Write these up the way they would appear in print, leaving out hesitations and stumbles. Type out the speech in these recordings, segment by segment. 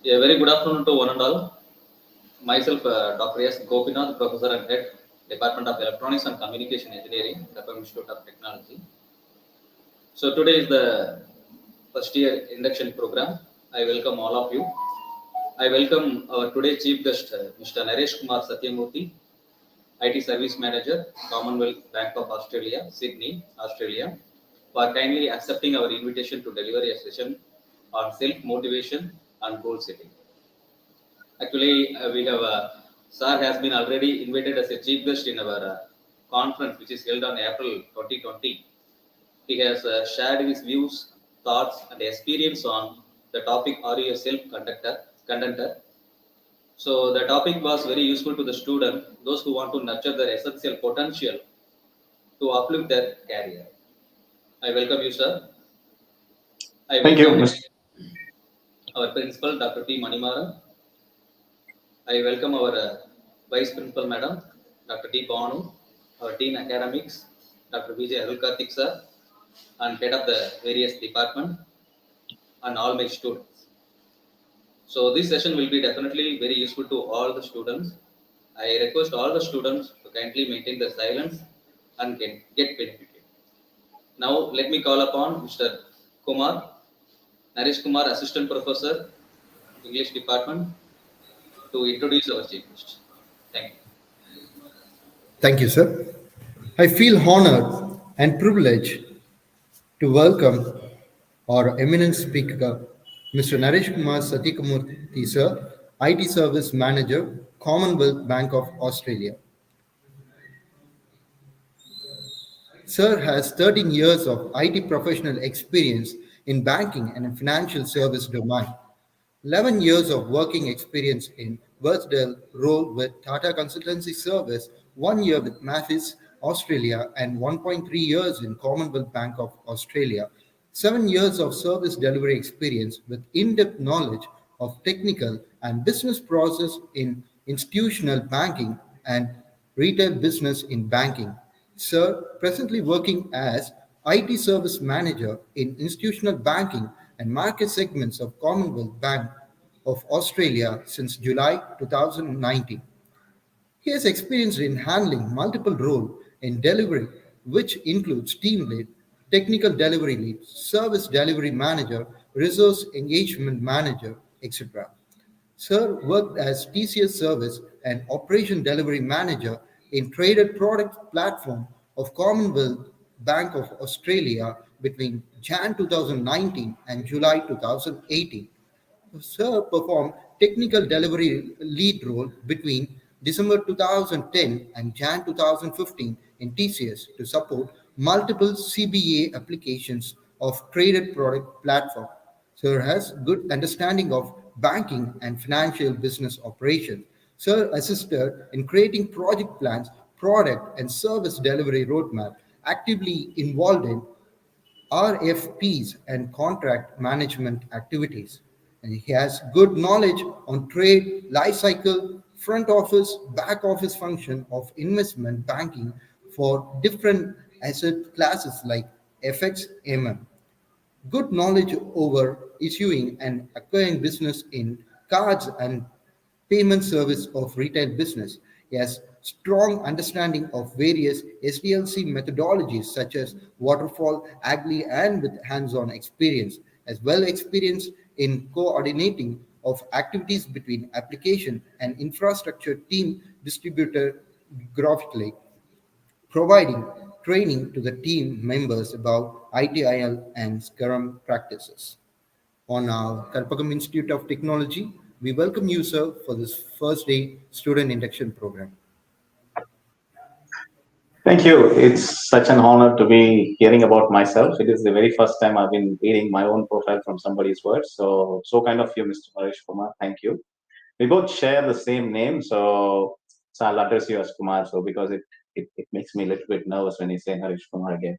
A very good afternoon to one and all. Myself, Dr. S. Gopinath, Professor and Head, Department of Electronics and Communication Engineering, Dappam Institute of Technology. So today is the first year induction program. I welcome all of you. I welcome our today chief guest, Mr. Naresh Kumar Satyamurthy, IT Service Manager, Commonwealth Bank of Australia, Sydney, Australia, for kindly accepting our invitation to deliver a session on self-motivation and goal setting. Actually, we have Sir has been already invited as a chief guest in our conference, which is held on April 2020. He has shared his views, thoughts, and experience on the topic "Are you a self-conductor?" So the topic was very useful to the student, those who want to nurture their essential potential to uplift their career. I welcome you, sir. I Thank you, welcome Mr. our principal, Dr. P. Manimaran. I welcome our Vice Principal Madam, Dr. T. Banu, our Dean Academics, Dr. Vijay Arulkarthik sir, and head of the various department, and all my students. So this session will be definitely very useful to all the students. I request all the students to kindly maintain the silence and get benefited. Now let me call upon Mr. Kumar, Naresh Kumar, Assistant Professor, English Department, to introduce our chief guest. Thank you. Thank you, sir. I feel honored and privileged to welcome our eminent speaker, Mr. Naresh Kumar Satyakamurthy, sir, IT Service Manager, Commonwealth Bank of Australia. Sir has 13 years of IT professional experience in banking and financial service domain. 11 years of working experience in Virtual role with Tata Consultancy Service, 1 year with Mathis Australia, and 1.3 years in Commonwealth Bank of Australia. 7 years of service delivery experience with in-depth knowledge of technical and business process in institutional banking and retail business in banking. Sir, presently working as IT Service Manager in institutional banking and market segments of Commonwealth Bank of Australia since July 2019. He has experience in handling multiple roles in delivery, which includes team lead, technical delivery lead, service delivery manager, resource engagement manager, etc. Sir worked as TCS Service and Operation Delivery Manager in Traded Product Platform of Commonwealth Bank of Australia between Jan 2019 and July 2018. Sir performed technical delivery lead role between December 2010 and Jan 2015 in TCS to support multiple CBA applications of traded product platform. Sir has good understanding of banking and financial business operations. Sir assisted in creating project plans, product and service delivery roadmap, actively involved in RFPs and contract management activities. And he has good knowledge on trade, life cycle, front office, back office function of investment banking for different asset classes like FX, MM. Good knowledge over issuing and acquiring business in cards and payment service of retail business. He has strong understanding of various SDLC methodologies such as waterfall, agile, and with hands-on experience, as well experience in coordinating of activities between application and infrastructure team distributor graphically, providing training to the team members about ITIL and Scrum practices. On our Kalpakam Institute of Technology, we welcome you, sir, for this first day student induction program. Thank you. It's such an honor to be hearing about myself. It is the very first time I've been reading my own profile from somebody's words. So kind of you, Mr. Paresh Kumar. Thank you. We both share the same name, so I'll address you as Kumar. So because it makes me a little bit nervous when you say Harish Kumar again.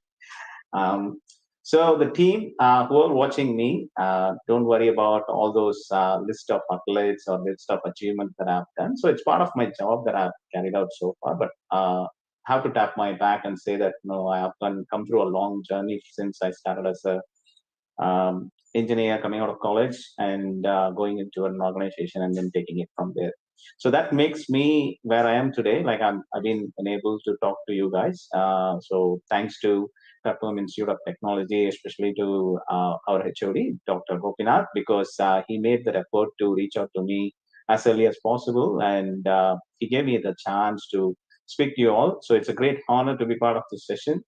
Um, so the team who are watching me, don't worry about all those list of accolades or list of achievements that I've done. So it's part of my job that I've carried out so far. But have to tap my back and say that no, I have come through a long journey since I started as a engineer coming out of college and going into an organization and then taking it from there. So that makes me where I am today. Like I've been enabled to talk to you guys. So thanks to Kapoor Institute of Technology, especially to our HOD, Dr. Gopinath, because he made the effort to reach out to me as early as possible, and he gave me the chance to speak to you all. So it's a great honor to be part of this session.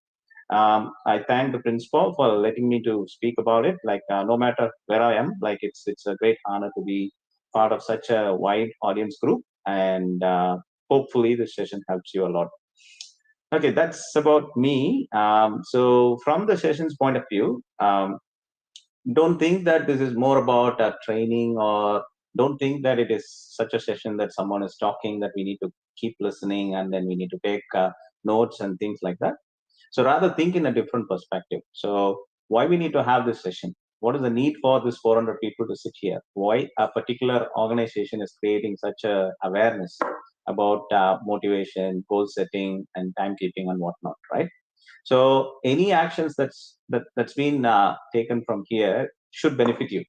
I thank the principal for letting me to speak about it. Like no matter where I am, like it's a great honor to be part of such a wide audience group, and hopefully this session helps you a lot. Okay, that's about me. So from the session's point of view, don't think that this is more about training, or don't think that it is such a session that someone is talking that we need to keep listening and then we need to take notes and things like that. So rather think in a different perspective. So why we need to have this session? What is the need for this 400 people to sit here? Why a particular organization is creating such a awareness about motivation, goal setting, and timekeeping and whatnot, right? So any actions that's been taken from here should benefit you.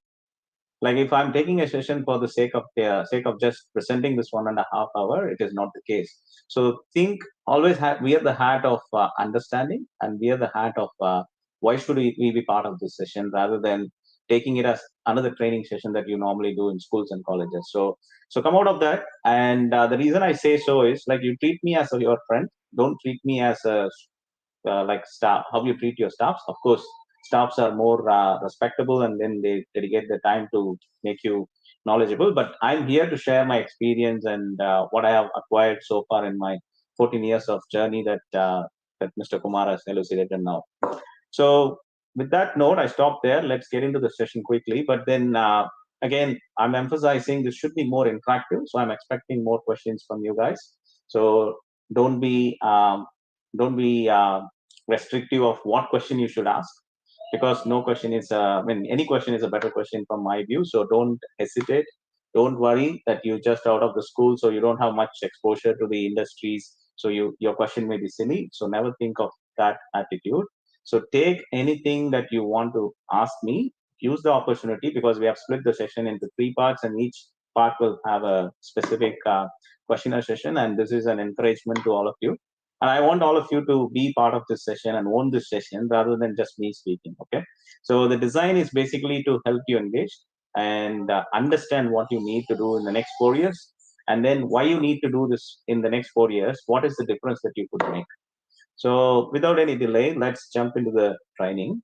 Like if I'm taking a session for the sake of just presenting this 1.5 hour, it is not the case. So think always wear the hat of understanding, and wear the hat of why should we be part of this session rather than taking it as another training session that you normally do in schools and colleges. So come out of that. And the reason I say so is like you treat me as your friend. Don't treat me as a like staff, how you treat your staffs. Of course, staffs are more respectable, and then they dedicate the time to make you knowledgeable. But I'm here to share my experience and what I have acquired so far in my 14 years of journey that Mr. Kumar has elucidated now. So with that note, I stop there. Let's get into the session quickly. But then again, I'm emphasizing this should be more interactive. So I'm expecting more questions from you guys. So don't be restrictive of what question you should ask, because no question is any question is a better question from my view. So don't hesitate, don't worry that you just out of the school, so you don't have much exposure to the industries, so your question may be silly. So never think of that attitude. So take anything that you want to ask me, use the opportunity, because we have split the session into 3 parts, and each part will have a specific questionnaire session, and this is an encouragement to all of you. And I want all of you to be part of this session and own this session rather than just me speaking. Okay. So the design is basically to help you engage and understand what you need to do in the next 4 years. And then why you need to do this in the next 4 years. What is the difference that you could make? So without any delay, let's jump into the training.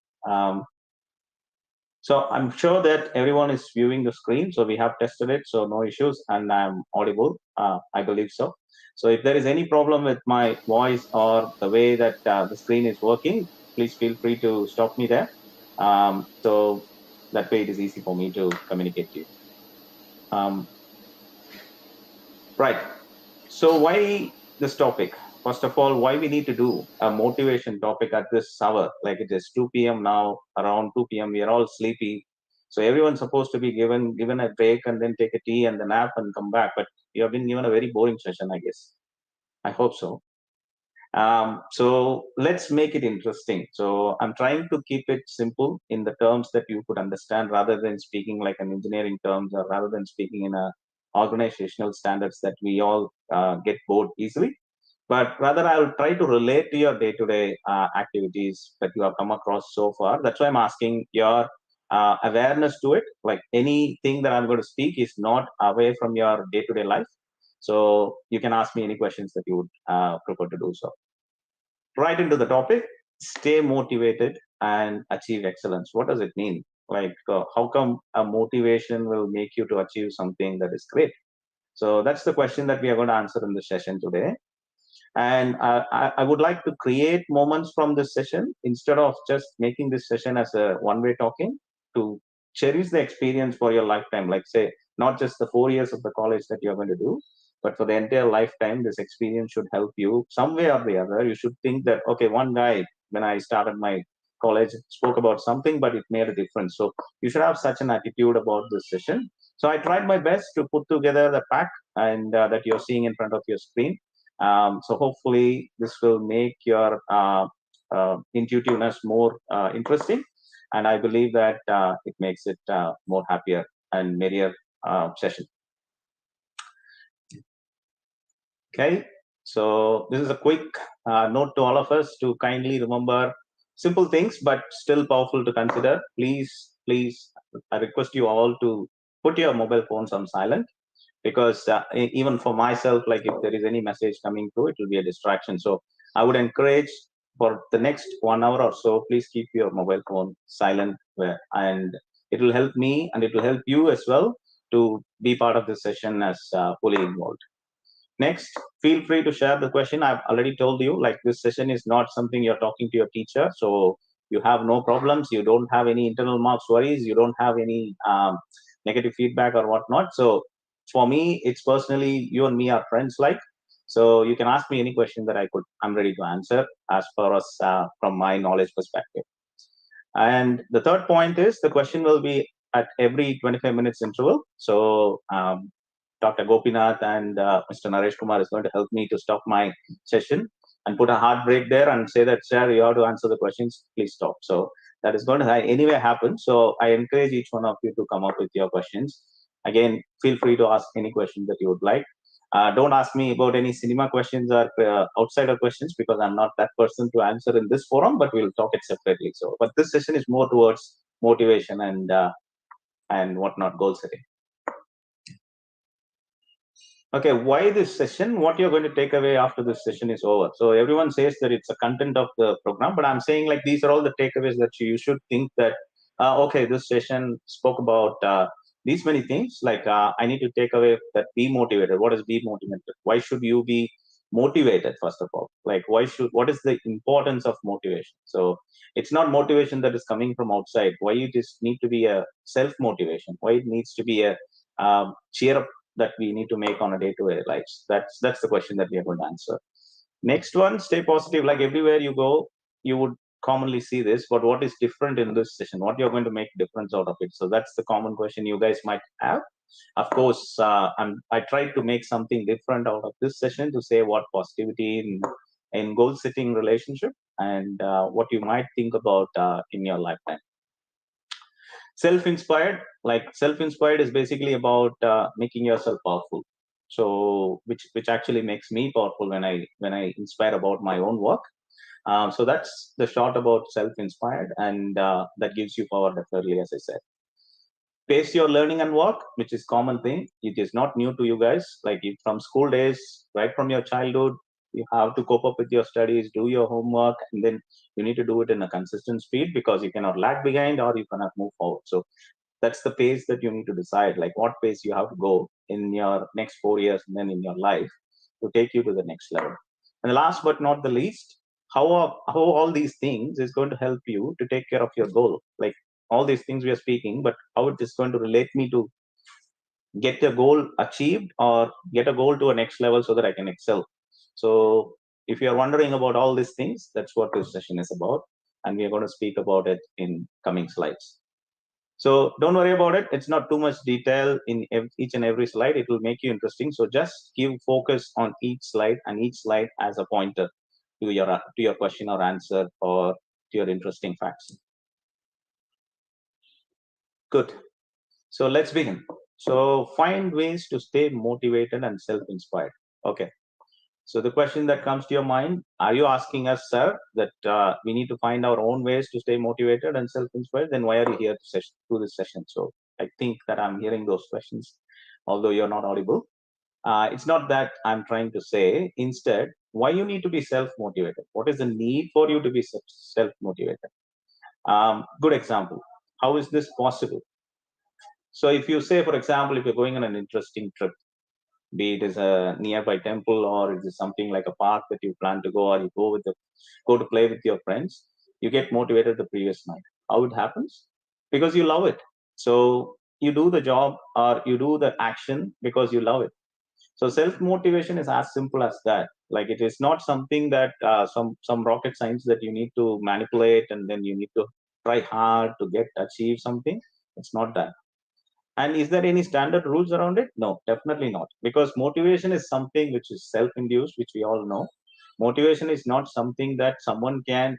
So I'm sure that everyone is viewing the screen. So we have tested it, so no issues, and I'm audible. I believe so. So if there is any problem with my voice or the way that the screen is working, please feel free to stop me there. So that way it is easy for me to communicate to you. Right. So why this topic? First of all, why we need to do a motivation topic at this hour? Like it is 2 p.m. now, around 2 p.m. We are all sleepy. So everyone's supposed to be given a break and then take a tea and then nap and come back. But you have been given a very boring session, I guess. I hope so. So let's make it interesting. So I'm trying to keep it simple in the terms that you could understand, rather than speaking like an engineering terms, or rather than speaking in a organizational standards that we all get bored easily. But rather, I'll try to relate to your day-to-day activities that you have come across so far. That's why I'm asking your awareness to it. Like anything that I'm going to speak is not away from your day-to-day life. So you can ask me any questions that you would prefer to do so. Right into the topic, stay motivated and achieve excellence. What does it mean? Like, how come a motivation will make you to achieve something that is great? So that's the question that we are going to answer in the session today. And I would like to create moments from this session instead of just making this session as a one-way talking, to cherish the experience for your lifetime. Like say, not just the 4 years of the college that you're going to do, but for the entire lifetime, this experience should help you some way or the other. You should think that, okay, one guy, when I started my college, spoke about something, but it made a difference. So you should have such an attitude about this session. So I tried my best to put together the pack and that you're seeing in front of your screen. So hopefully this will make your intuitiveness more interesting. and I believe that it makes it more happier and merrier session. Okay, so this is a quick note to all of us to kindly remember simple things, but still powerful to consider. Please, I request you all to put your mobile phones on silent, because even for myself, like if there is any message coming through, it will be a distraction. So I would encourage for the next 1 hour or so, please keep your mobile phone silent, and it will help me and it will help you as well to be part of this session as fully involved. Next, feel free to share the question. I've already told you, like this session is not something you're talking to your teacher, so you have no problems. You don't have any internal marks worries. You don't have any negative feedback or whatnot. So for me, it's personally, you and me are friends, like. So you can ask me any question that I'm ready to answer as far as from my knowledge perspective. And the third point is the question will be at every 25 minutes interval. So Dr. Gopinath and Mr. Naresh Kumar is going to help me to stop my session and put a hard break there and say that, sir, you have to answer the questions, please stop. So that is going to anyway happen. So I encourage each one of you to come up with your questions. Again, feel free to ask any question that you would like. Don't ask me about any cinema questions or outsider questions, because I'm not that person to answer in this forum, but we'll talk it separately. So, but this session is more towards motivation and whatnot, goal setting. Okay, why this session? What you're going to take away after this session is over. So everyone says that it's a content of the program, but I'm saying like these are all the takeaways that you should think that, okay, this session spoke about these many things. Like I need to take away that be motivated. What is be motivated? Why should you be motivated, first of all? Like what is the importance of motivation? So it's not motivation that is coming from outside. Why it just need to be a self-motivation? Why it needs to be a cheer up that we need to make on a day-to-day lives? That's the question that we are going to answer. Next one, stay positive. Like everywhere you go, you would commonly see this, but what is different in this session? What you're going to make difference out of it? So that's the common question you guys might have. Of course, I tried to make something different out of this session to say what positivity in goal setting relationship and what you might think about in your lifetime. Self-inspired, like self-inspired is basically about making yourself powerful. So which actually makes me powerful when I inspire about my own work. So that's the short about self-inspired, and that gives you power definitely, as I said. Pace your learning and work, which is common thing. It is not new to you guys. Like from school days, right from your childhood, you have to cope up with your studies, do your homework, and then you need to do it in a consistent speed, because you cannot lag behind or you cannot move forward. So that's the pace that you need to decide, like what pace you have to go in your next 4 years and then in your life to take you to the next level. And the last but not the least, how all these things is going to help you to take care of your goal. Like all these things we are speaking, but how it is going to relate me to get a goal achieved or get a goal to a next level so that I can excel. So if you are wondering about all these things, that's what this session is about, and we are going to speak about it in coming slides. So don't worry about it. It's not too much detail in each and every slide. It will make you interesting. So just give focus on each slide, and each slide as a pointer to your question or answer, or to your interesting facts. Good. So let's begin. So find ways to stay motivated and self-inspired. Okay. So the question that comes to your mind, are you asking us, sir, that we need to find our own ways to stay motivated and self-inspired? Then why are you here to do this session? So I think that I'm hearing those questions, although you're not audible. It's not that I'm trying to say. Instead, why you need to be self-motivated? What is the need for you to be self-motivated? Good example. How is this possible? So if you say, for example, if you're going on an interesting trip, be it is a nearby temple, or it is something like a park that you plan to go, or you go to play with your friends, you get motivated the previous night. How it happens? Because you love it. So you do the job or you do the action because you love it. So self-motivation is as simple as that. Like it is not something that some rocket science that you need to manipulate and then you need to try hard to achieve something. It's not that. And is there any standard rules around it? No, definitely not. Because motivation is something which is self-induced, which we all know. Motivation is not something that someone can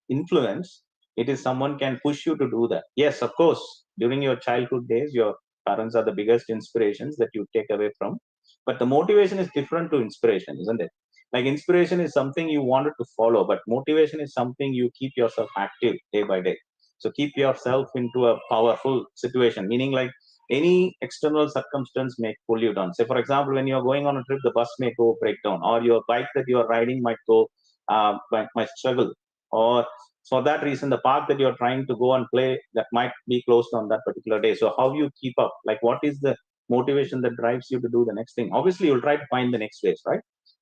influence. It is someone can push you to do that. Yes, of course, during your childhood days, your parents are the biggest inspirations that you take away from. But the motivation is different to inspiration, isn't it? Like inspiration is something you wanted to follow, but motivation is something you keep yourself active day by day. So keep yourself into a powerful situation, meaning like any external circumstance may pull you down. Say, for example, when you're going on a trip, the bus may go breakdown, or your bike that you're riding might go, might struggle, or for that reason, the park that you're trying to go and play that might be closed on that particular day. So how you keep up? Like, what is the motivation that drives you to do the next thing? Obviously, you'll try to find the next ways, right?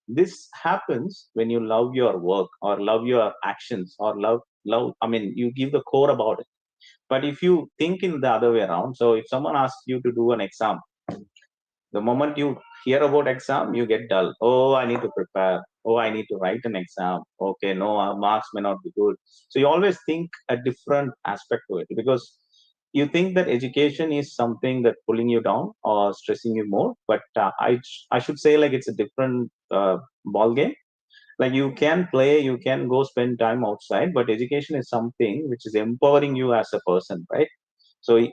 This happens when you love your work or love your actions or love. I mean, you give the core about it. But if you think in the other way around, so if someone asks you to do an exam, the moment you hear about exam, you get dull. Oh, I need to prepare. Oh, I need to write an exam. Okay, no, our marks may not be good. So you always think a different aspect to it because you think that education is something that pulling you down or stressing you more. But I should say like it's a different ball game. Like you can play, you can go spend time outside, but education is something which is empowering you as a person, right? So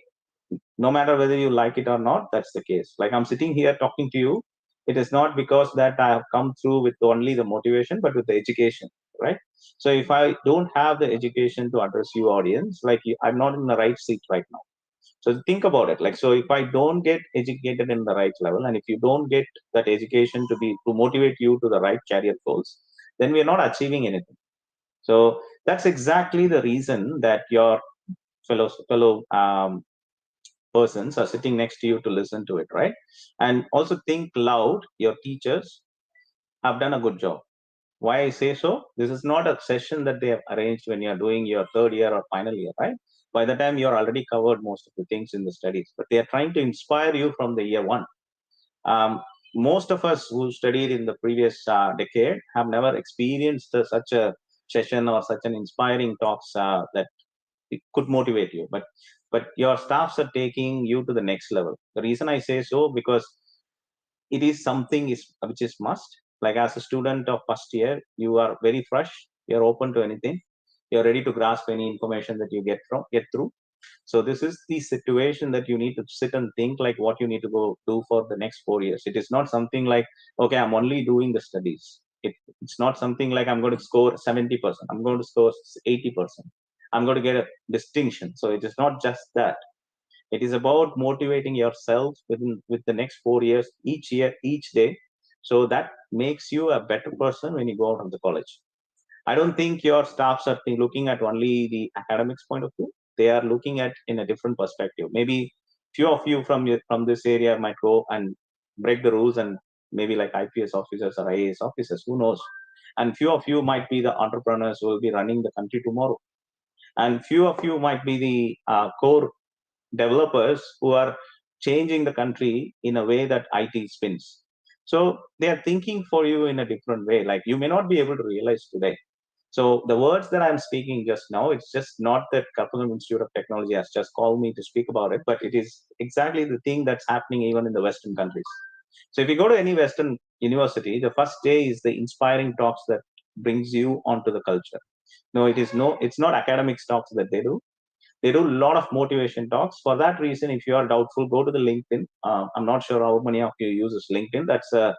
no matter whether you like it or not, that's the case. Like I'm sitting here talking to you, it is not because that I have come through with only the motivation, but with the education, right? So if I don't have the education to address you audience, like I'm not in the right seat right now. So think about it. Like, so if I don't get educated in the right level, and if you don't get that education to motivate you to the right career goals, then we are not achieving anything. So that's exactly the reason that your fellow persons are sitting next to you to listen to it, right? And also think loud. Your teachers have done a good job. Why I say so? This is not a session that they have arranged when you're doing your third year or final year, right? By the time you're already covered most of the things in the studies, but they are trying to inspire you from the year one. Most of us who studied in the previous decade have never experienced such a session or such an inspiring talks that it could motivate you, but your staffs are taking you to the next level. The reason I say so because it is something which is must. Like as a student of first year, you are very fresh, you're open to anything, you're ready to grasp any information that you get through. So this is the situation that you need to sit and think like what you need to go do for the next 4 years. It is not something like, okay, I'm only doing the studies. It's not something like I'm going to score 70%, I'm going to score 80%, I'm going to get a distinction. So it is not just that. It is about motivating yourself with the next 4 years, each year, each day. So that makes you a better person when you go out of the college. I don't think your staffs are looking at only the academics point of view. They are looking at in a different perspective. Maybe few of you from this area might go and break the rules and maybe like IPS officers or IAS officers, who knows? And few of you might be the entrepreneurs who will be running the country tomorrow. And few of you might be the core developers who are changing the country in a way that IT spins. So they are thinking for you in a different way. Like you may not be able to realize today. So the words that I'm speaking just now, it's just not that Kaplan Institute of Technology has just called me to speak about it, but it is exactly the thing that's happening even in the Western countries. So if you go to any Western university, the first day is the inspiring talks that brings you onto the culture. No, it's not academic talks that they do. They do a lot of motivation talks. For that reason, if you are doubtful, go to the LinkedIn. I'm not sure how many of you uses LinkedIn. That's a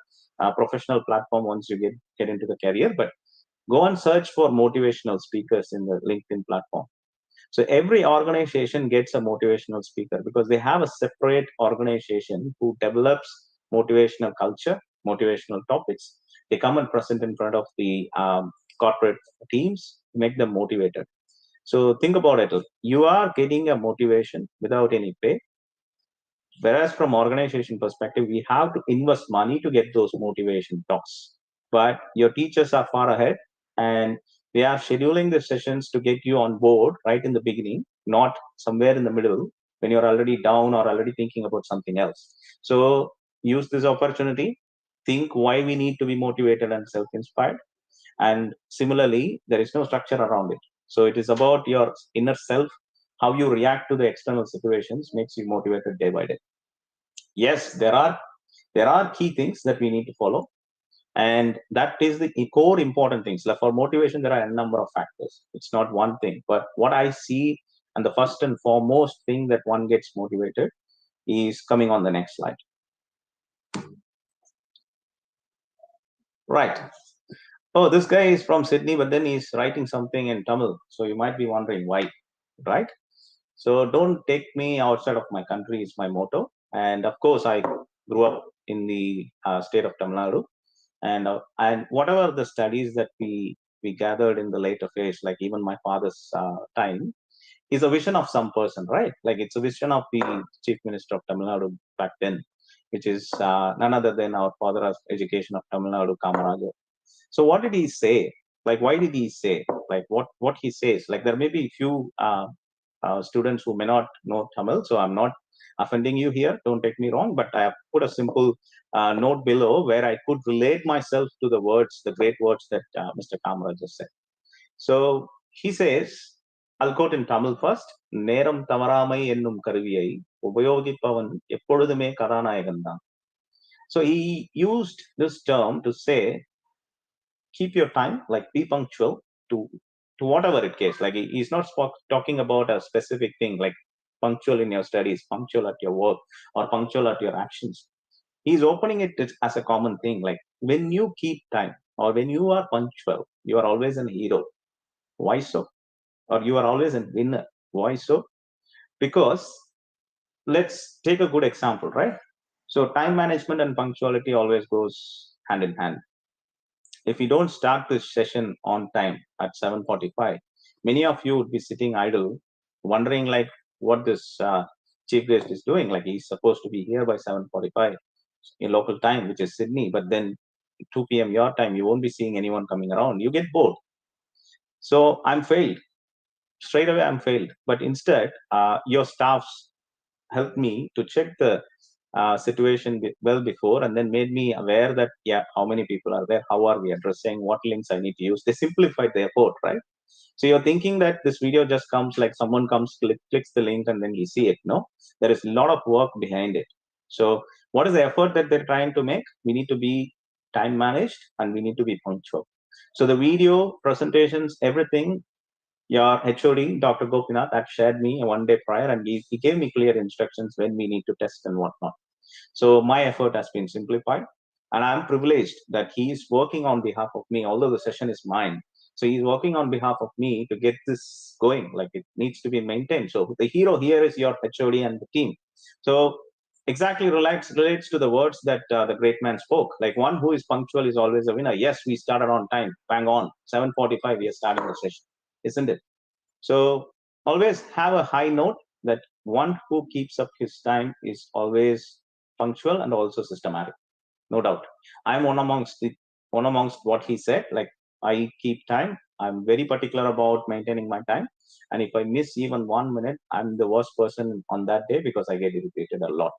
professional platform once you get into the career, but go and search for motivational speakers in the LinkedIn platform. So every organization gets a motivational speaker because they have a separate organization who develops motivational culture, motivational topics. They come and present in front of the corporate teams to make them motivated. So think about it. You are getting a motivation without any pay. Whereas from organization perspective, we have to invest money to get those motivation talks. But your teachers are far ahead and they are scheduling the sessions to get you on board right in the beginning, not somewhere in the middle when you're already down or already thinking about something else. So use this opportunity, think why we need to be motivated and self-inspired. And similarly, there is no structure around it. So it is about your inner self, how you react to the external situations makes you motivated day by day. Yes, there are key things that we need to follow. And that is the core important things. Like for motivation, there are a number of factors. It's not one thing, but what I see, and the first and foremost thing that one gets motivated is coming on the next slide. Right. Oh, this guy is from Sydney, but then he's writing something in Tamil. So you might be wondering why, right? So don't take me outside of my country is my motto. And of course, I grew up in the state of Tamil Nadu. And whatever the studies that we gathered in the later phase, like even my father's time, is a vision of some person, right? Like it's a vision of the chief minister of Tamil Nadu back then, which is none other than our father of education of Tamil Nadu, Kamaraja. So what did he say? Like why did he say? Like what he says? Like there may be few students who may not know Tamil, so I'm not offending you here. Don't take me wrong, but I have put a simple note below where I could relate myself to the words, the great words that Mr. Kamara just said. So he says, I'll quote in Tamil first. நேரம் தவறாமை என்னும் கருவியை உபயோகிப்பவன் எப்பொழுதுமே கதாநாயகன் தான். So he used this term to say, keep your time, like be punctual to whatever it is. Like he's not talking about a specific thing, like punctual in your studies, punctual at your work, or punctual at your actions. He's opening it as a common thing. Like when you keep time, or when you are punctual, you are always a hero. Why so? Or you are always a winner. Why so? Because let's take a good example, right? So time management and punctuality always goes hand in hand. If you don't start this session on time at 7:45, many of you would be sitting idle, wondering like what this chief guest is doing. Like he's supposed to be here by 7:45 in local time, which is Sydney, but then 2 p.m. your time, you won't be seeing anyone coming around. You get bored. So I'm failed. Straight away, I'm failed. But instead, your staffs helped me to check the situation well before, and then made me aware that how many people are there, how are we addressing, what links I need to use. They simplified the effort, right? So you're thinking that this video just comes like someone comes, clicks the link, and then you see it. No, there is a lot of work behind it. So what is the effort that they're trying to make? We need to be time managed, and we need to be punctual. So the video presentations, everything, your HOD, Dr. Gopinath, had shared me one day prior, and he gave me clear instructions when we need to test and whatnot. So my effort has been simplified, and I'm privileged that he is working on behalf of me, although the session is mine. So he's working on behalf of me to get this going, like it needs to be maintained. So the hero here is your HOD and the team. So exactly relates to the words that the great man spoke. Like one who is punctual is always a winner. Yes, we started on time, bang on, 7:45, we are starting the session, isn't it? So always have a high note that one who keeps up his time is always punctual and also systematic, no doubt. I'm one amongst what he said. Like I keep time. I'm very particular about maintaining my time, and if I miss even 1 minute, I'm the worst person on that day because I get irritated a lot.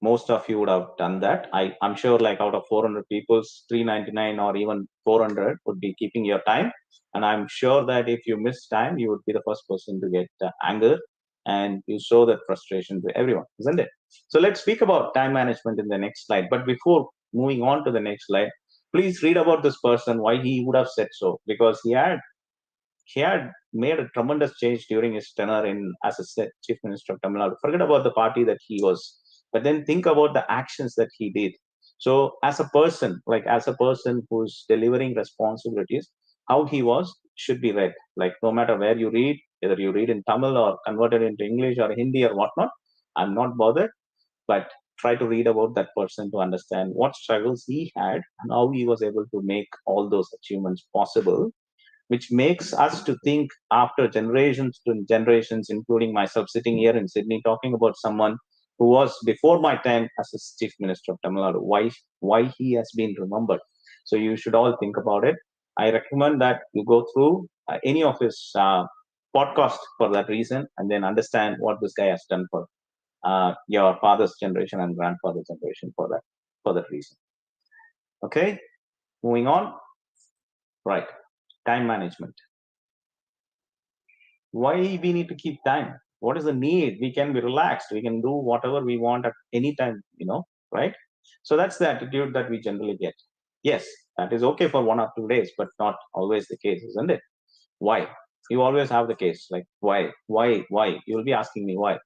Most of you would have done that. I'm sure like out of 400 people, 399 or even 400 would be keeping your time. And I'm sure that if you miss time, you would be the first person to get anger, and you show that frustration to everyone, isn't it? So let's speak about time management in the next slide. But before moving on to the next slide, please read about this person, why he would have said so, because he had made a tremendous change during his tenure as a chief minister of Tamil Nadu. Forget about the party that he was, but then think about the actions that he did. So as a person who's delivering responsibilities, how he was should be read. Like no matter where you read, whether you read in Tamil or converted into English or Hindi or whatnot, I'm not bothered, but try to read about that person to understand what struggles he had and how he was able to make all those achievements possible, which makes us to think after generations to generations, including myself sitting here in Sydney talking about someone who was before my time as a chief minister of Tamil Nadu, why he has been remembered. So you should all think about it. I recommend that you go through any of his podcast for that reason, and then understand what this guy has done for your father's generation and grandfather's generation for that reason. Okay, moving on. Right. Time management. Why we need to keep time? What is the need? We can be relaxed. We can do whatever we want at any time, right? So that's the attitude that we generally get. Yes, that is okay for 1 or 2 days, but not always the case, isn't it? Why? You always have the case like why? You'll be asking me why.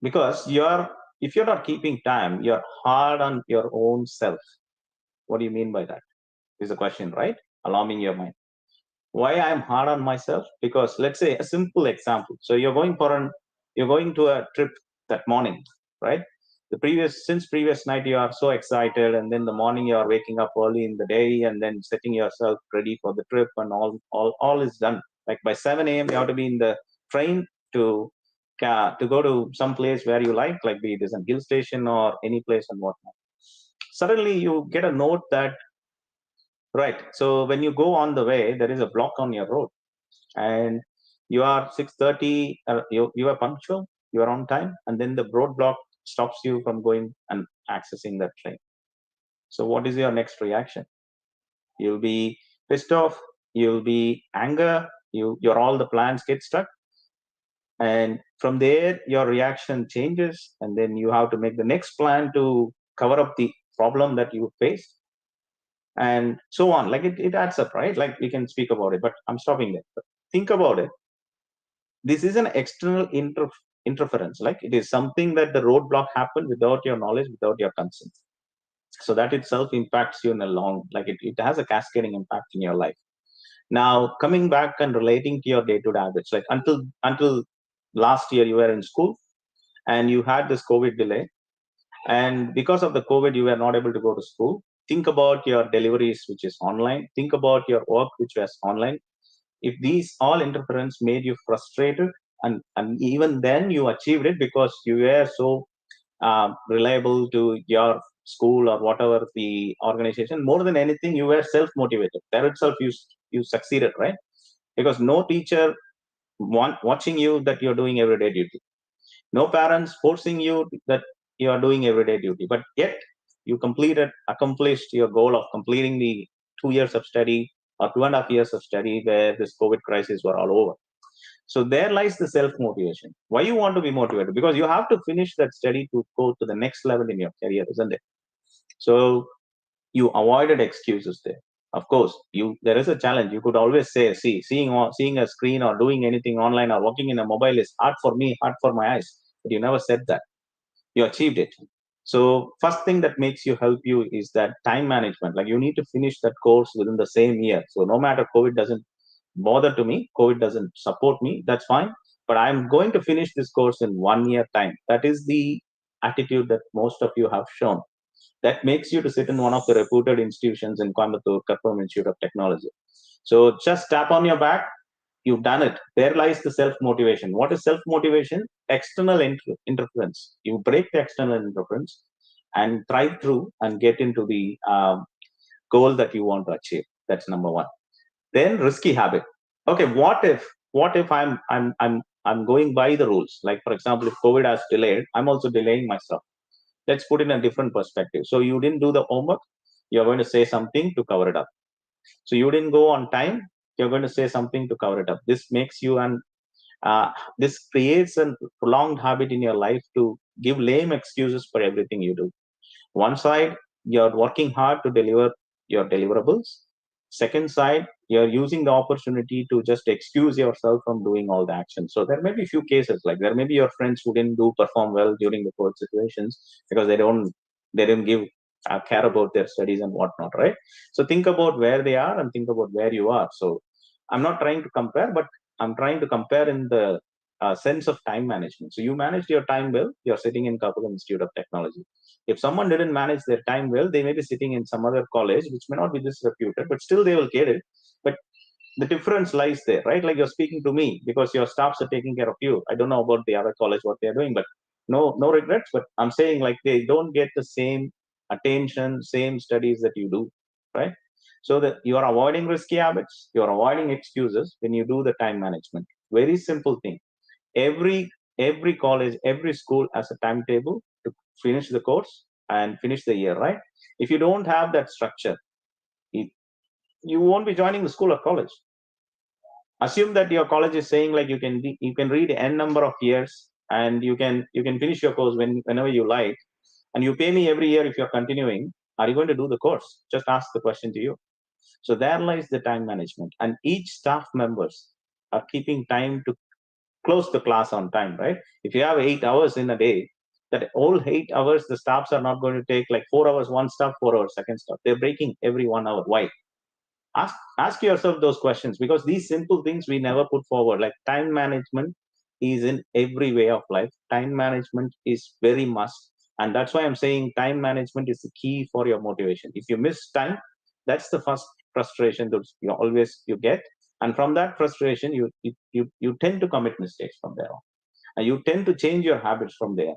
Because if you're not keeping time, you're hard on your own self. What do you mean by that? Is the question, right? Alarming your mind. Why I'm hard on myself? Because let's say a simple example. So you're going to a trip that morning, right? Since previous night you are so excited, and then the morning you are waking up early in the day and then setting yourself ready for the trip, and all is done. Like by 7 a.m. you have to be in the train to go to some place where you like be it is a hill station or any place and whatnot. Suddenly you get a note that, right, so when you go on the way, there is a block on your road, and you are 6:30, you are punctual, you are on time, and then the roadblock stops you from going and accessing that train. So what is your next reaction? You'll be pissed off, you'll be anger, your all the plans get stuck, and from there your reaction changes, and then you have to make the next plan to cover up the problem that you face, and so on. Like it adds up, right? Like we can speak about it, but I'm stopping there. But think about it. This is an external interference. Like it is something that the roadblock happened without your knowledge, without your consent. So that itself impacts you in a long, like it has a cascading impact in your life. Now coming back and relating to your day-to-day habits, like until last year you were in school and you had this COVID delay, and because of the COVID you were not able to go to school. Think about your deliveries, which is online. Think about your work, which was online. If these all interference made you frustrated, and even then you achieved it because you were so reliable to your school or whatever the organization, more than anything you were self-motivated. There itself you succeeded, right? Because no teacher watching you that you're doing everyday duty, no parents forcing you that you are doing everyday duty, but yet you accomplished your goal of completing the 2 years of study or 2.5 years of study where this COVID crisis were all over. So there lies the self motivation. Why you want to be motivated? Because you have to finish that study to go to the next level in your career, isn't it? So you avoided excuses there. Of course, there is a challenge. You could always say, seeing a screen or doing anything online or working in a mobile is hard for me, hard for my eyes. But you never said that. You achieved it. So first thing that makes you help you is that time management. Like you need to finish that course within the same year. So no matter COVID doesn't bother to me, COVID doesn't support me, that's fine. But I'm going to finish this course in 1 year time. That is the attitude that most of you have shown. That makes you to sit in one of the reputed institutions in Coimbatore, Kapam Institute of Technology. So just tap on your back. You've done it. There lies the self-motivation. What is self-motivation? External interference. You break the external interference and thrive through and get into the goal that you want to achieve. That's number one. Then risky habit. Okay, what if I'm going by the rules? Like for example, if COVID has delayed, I'm also delaying myself. Let's put in a different perspective. So you didn't do the homework, you're going to say something to cover it up. So you didn't go on time, you're going to say something to cover it up. This makes you this creates a prolonged habit in your life to give lame excuses for everything you do. One side, you're working hard to deliver your deliverables. Second side, you're using the opportunity to just excuse yourself from doing all the action. So there may be few cases, like there may be your friends who didn't perform well during the COVID situations because they didn't give care about their studies and whatnot, right? So think about where they are and think about where you are. So I'm not trying to compare, but I'm trying to compare in the sense of time management. So you managed your time well. You're sitting in Kapuram Institute of Technology. If someone didn't manage their time well, they may be sitting in some other college, which may not be this reputed, but still they will get it. But the difference lies there, right? Like you're speaking to me because your staffs are taking care of you. I don't know about the other college, what they're doing, but no regrets. But I'm saying like they don't get the same attention, same studies that you do, right? So that you are avoiding risky habits, you're avoiding excuses when you do the time management. Very simple thing. Every college, every school has a timetable to finish the course and finish the year, right? If you don't have that structure, you won't be joining the school or college. Assume that your college is saying like you can read n number of years and you can finish your course whenever you like, and you pay me every year if you're continuing, are you going to do the course? Just ask the question to you. So there lies the time management, and each staff members are keeping time to close the class on time, right? If you have 8 hours in a day, that all 8 hours, the staffs are not going to take like 4 hours one staff, 4 hours second staff. They're breaking every 1 hour. Why? Ask yourself those questions, because these simple things we never put forward. Like time management is in every way of life. Time management is very must, and that's why I'm saying time management is the key for your motivation. If you miss time, that's the first frustration that you get, and from that frustration you tend to commit mistakes from there on, and you tend to change your habits from there,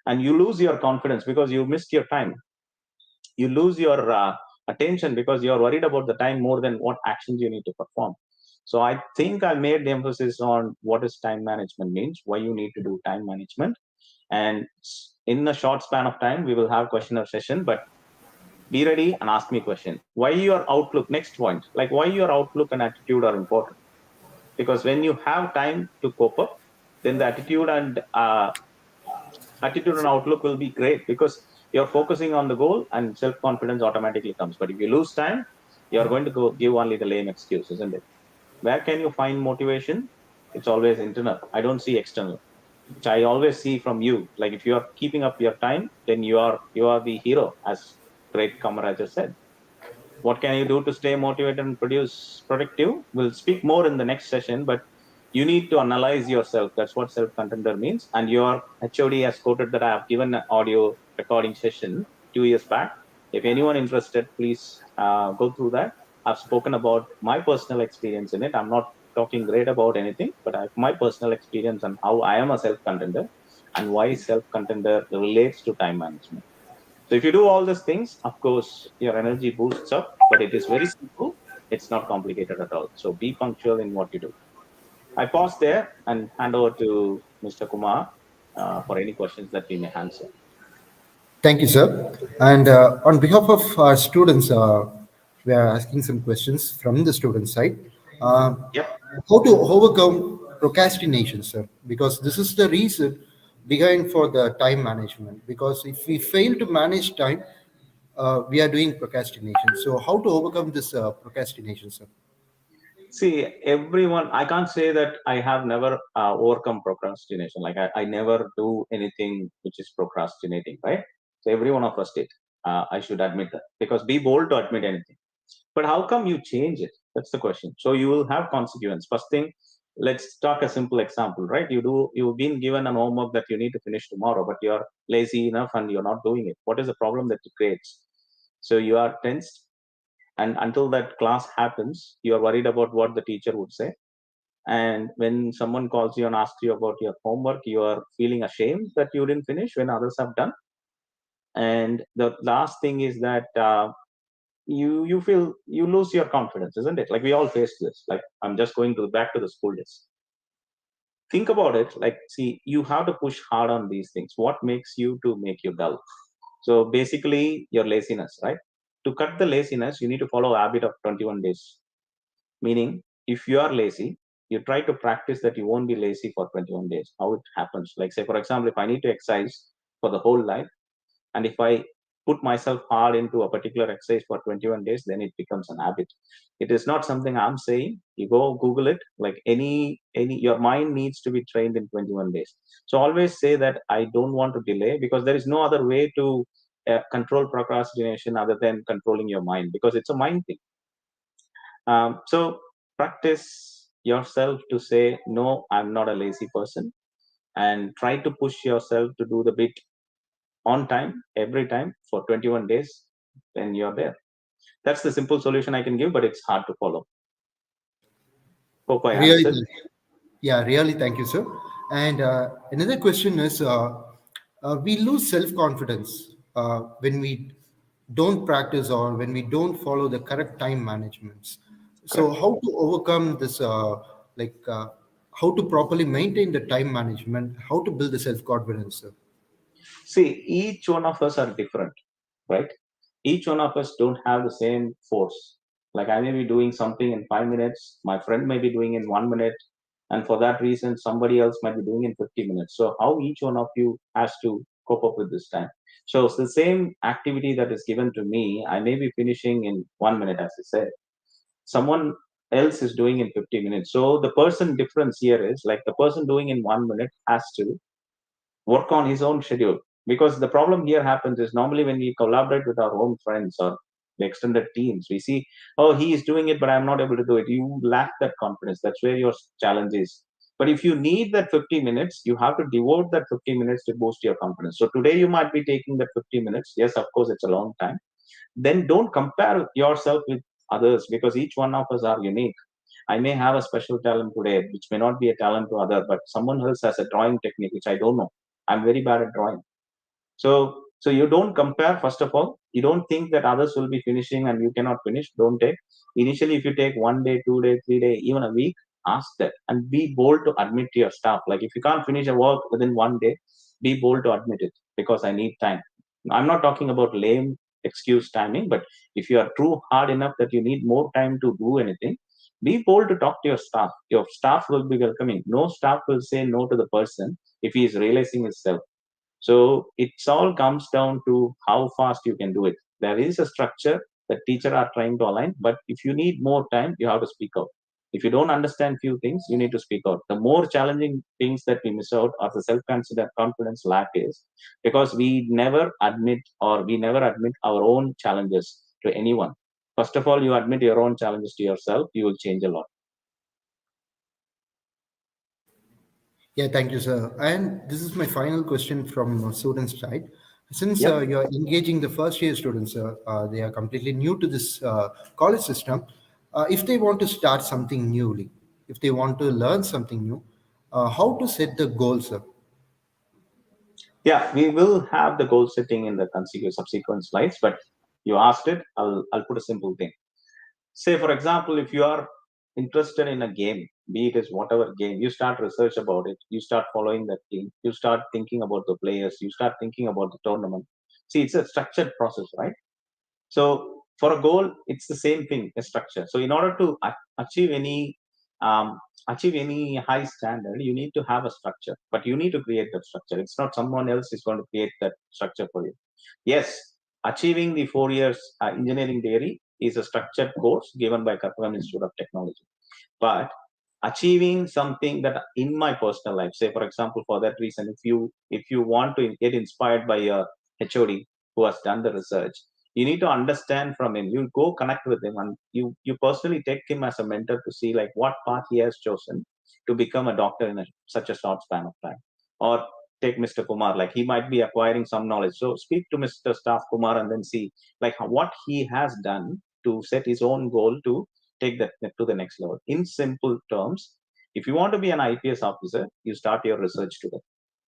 and you lose your confidence because you missed your time. You lose your attention because you're worried about the time more than what actions you need to perform. So I think I made the emphasis on what is time management means, why you need to do time management, and in a short span of time we will have questionnaire session. But be ready and ask me a question. Why your outlook? Next point, like why your outlook and attitude are important, because when you have time to cope up, then the attitude and outlook will be great, because you're focusing on the goal and self-confidence automatically comes. But if you lose time, you're going to go give only the lame excuse, isn't it? Where can you find motivation? It's always internal. I don't see external, which I always see from you. Like if you are keeping up your time, then you are the hero, as great Kamaraj said. What can you do to stay motivated and produce productive? We'll speak more in the next session, but you need to analyze yourself. That's what self-contender means. And your HOD has quoted that I have given an audio recording session 2 years back. If anyone interested, please go through that. I've spoken about my personal experience in it. I'm not talking great about anything, but I have my personal experience and how I am a self-contender and why self-contender relates to time management. So if you do all these things, of course, your energy boosts up, but it is very simple. It's not complicated at all. So be punctual in what you do. I pause there and hand over to Mr. Kumar for any questions that we may answer. Thank you, sir. And on behalf of our students, we are asking some questions from the student side. Uh, Yep. how to overcome procrastination, sir? Because this is the reason behind for the time management. Because if we fail to manage time, we are doing procrastination. So how to overcome this procrastination, sir? See, everyone, I can't say that I have never overcome procrastination. Like I never do anything which is procrastinating, right? So every one of us did. I should admit that, because be bold to admit anything. But how come you change it? That's the question. So you will have consequence. First thing, let's talk a simple example, right? You've been given an homework that you need to finish tomorrow, but you're lazy enough and you're not doing it. What is the problem that it creates? So you are tensed, and until that class happens, you are worried about what the teacher would say. And when someone calls you and asks you about your homework, you are feeling ashamed that you didn't finish when others have done. And the last thing is that you feel you lose your confidence, isn't it? Like we all face this. Like I'm just going to back to the school days. Think about it. Like, see, you have to push hard on these things. What makes you to make you dull? So basically, your laziness, right? To cut the laziness, you need to follow a habit of 21 days. Meaning, if you are lazy, you try to practice that you won't be lazy for 21 days. How it happens? Like, say, for example, if I need to exercise for the whole life, and if I put myself hard into a particular exercise for 21 days, then it becomes an habit. It is not something I'm saying. You go Google it. Like your mind needs to be trained in 21 days. So always say that I don't want to delay, because there is no other way to control procrastination other than controlling your mind, because it's a mind thing. So practice yourself to say, no, I'm not a lazy person, and try to push yourself to do the bit on time every time for 21 days. Then you're there. That's the simple solution I can give, but it's hard to follow. Hope I Really, answered. yeah, really, thank you, sir. And another question is, we lose self-confidence when we don't practice or when we don't follow the correct time managements. So, Correct. how to overcome this? Like, how to properly maintain the time management? How to build the self-confidence, sir? See, each one of us are different, right? Each one of us don't have the same force. Like I may be doing something in 5 minutes, my friend may be doing in 1 minute, and for that reason, somebody else might be doing in 50 minutes. So how each one of you has to cope up with this time? So it's the same activity that is given to me, I may be finishing in 1 minute, as I said. Someone else is doing in 50 minutes. So the person difference here is like the person doing in 1 minute has to work on his own schedule. Because the problem here happens is normally when we collaborate with our own friends or the extended teams, we see, oh, he is doing it, but I'm not able to do it. You lack that confidence. That's where your challenge is. But if you need that 50 minutes, you have to devote that 50 minutes to boost your confidence. So today you might be taking that 50 minutes. Yes, of course, it's a long time. Then don't compare yourself with others because each one of us are unique. I may have a special talent today, which may not be a talent to other, but someone else has a drawing technique which I don't know. I'm very bad at drawing. So you don't compare. First of all, you don't think that others will be finishing and you cannot finish. Don't take. Initially, if you take 1 day, 2 day, 3 day, even a week, ask that and be bold to admit to your staff. Like if you can't finish a work within 1 day, be bold to admit it because I need time. I'm not talking about lame excuse timing, but if you are true hard enough that you need more time to do anything, be bold to talk to your staff. Your staff will be welcoming. No staff will say no to the person if he is realizing himself. So it's all comes down to how fast you can do it. There is a structure that teacher are trying to align, but if you need more time, you have to speak out. If you don't understand few things, you need to speak out. The more challenging things that we miss out or the self-confidence lack is because we never admit our own challenges to anyone. First of all, you admit your own challenges to yourself, you will change a lot. Yeah, thank you, sir. And this is my final question from students' side. Since Yep. you're engaging the first year students, they are completely new to this college system. If they want to start something newly, if they want to learn something new, how to set the goals, sir? Yeah, we will have the goal setting in the subsequent slides, but you asked it. I'll put a simple thing. Say, for example, if you are interested in a game, be it is whatever game, you start research about it, you start following that team, you start thinking about the players, you start thinking about the tournament. See, it's a structured process, right? So for a goal, it's the same thing, a structure. So in order to achieve um, any high standard, you need to have a structure, but you need to create that structure. It's not someone else is going to create that structure for you. Yes, achieving the 4 years engineering degree is a structured course given by Karpagam Institute of Technology. But achieving something that in my personal life, say for example, for that reason, if you want to get inspired by a HOD who has done the research, you need to understand from him. You go connect with him and you personally take him as a mentor to see like what path he has chosen to become a doctor in such a short span of time. Or take Mr. Kumar, like he might be acquiring some knowledge. So speak to Mr. Staff Kumar and then see like what he has done to set his own goal to take that to the next level. In simple terms, if you want to be an IPS officer, you start your research today.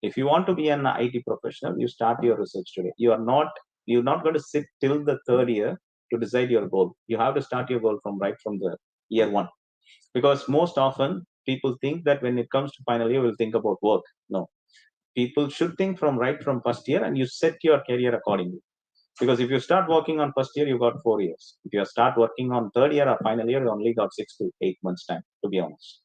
If you want to be an IT professional, you start your research today. You're not going to sit till the third year to decide your goal. You have to start your goal from right from the year one. Because most often people think that when it comes to final year, we'll think about work. No, people should think from right from first year and you set your career accordingly. Because if you start working on first year, you got 4 years. If you start working on third year or final year, you only got 6 to 8 months time, to be honest.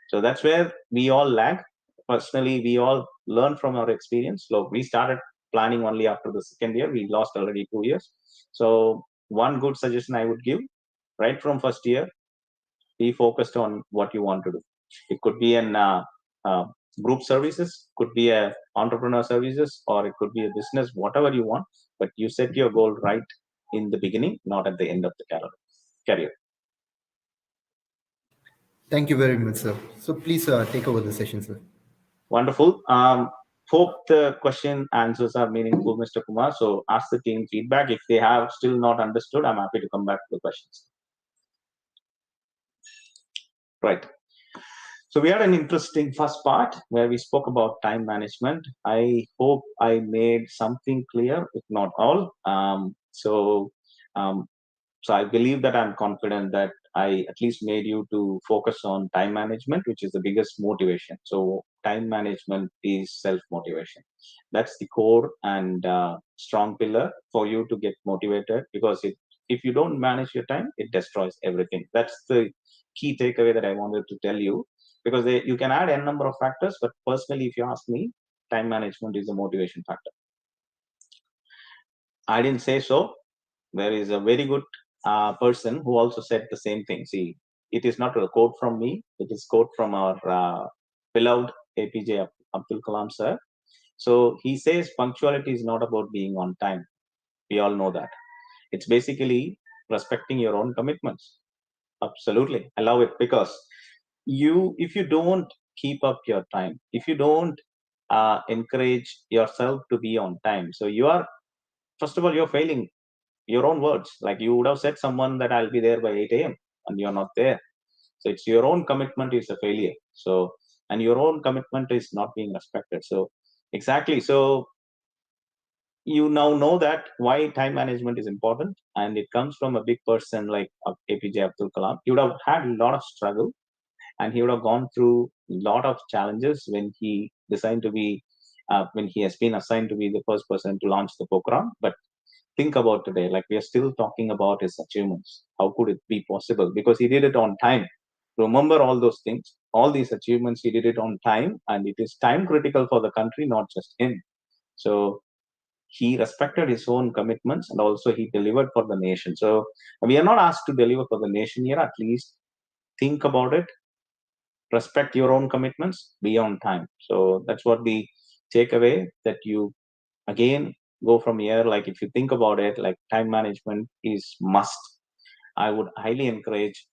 So that's where we all lag. Personally, we all learn from our experience. So we started planning only after the second year. We lost already 2 years. So one good suggestion I would give, right from first year, be focused on what you want to do. It could be an uh, group services, could be a entrepreneur services, or it could be a business, whatever you want. But you set your goal right in the beginning, not at the end of the career. Thank you very much, sir. So please take over the session, sir. Wonderful. Hope the question answers are meaningful, Mr. Kumar. So ask the team feedback. If they have still not understood, I'm happy to come back to the questions. Right. So we had an interesting first part where we spoke about time management. I hope I made something clear, if not all. Um, so I believe that I'm confident that I at least made you to focus on time management, which is the biggest motivation. So time management is self-motivation. That's the core and strong pillar for you to get motivated because if you don't manage your time, it destroys everything. That's the key takeaway that I wanted to tell you because you can add n number of factors, but personally, if you ask me, time management is a motivation factor. I didn't say so. There is a very good person who also said the same thing. See, it is not a quote from me. It is quote from our beloved APJ Abdul Kalam sir. So he says punctuality is not about being on time. We all know that. It's basically respecting your own commitments. Absolutely. I love it because if you don't keep up your time, if you don't encourage yourself to be on time, so you are, first of all, you're failing your own words. Like you would have said someone that I'll be there by 8 a.m. and you're not there. So it's your own commitment is a failure. So, and your own commitment is not being respected. So exactly. So you now know that why time management is important, and it comes from a big person like APJ Abdul Kalam. He would have had a lot of struggle, and he would have gone through a lot of challenges when he designed to be when he has been assigned to be the first person to launch the Pokhran. But think about today, like we are still talking about his achievements. How could it be possible? Because he did it on time. Remember all those things, all these achievements, he did it on time, and it is time critical for the country, not just him. So he respected his own commitments, and also he delivered for the nation. So we are not asked to deliver for the nation here. At least think about it, respect your own commitments, be on time. So that's what the takeaway that you again go from here. Like if you think about it, like time management is must. I would highly encourage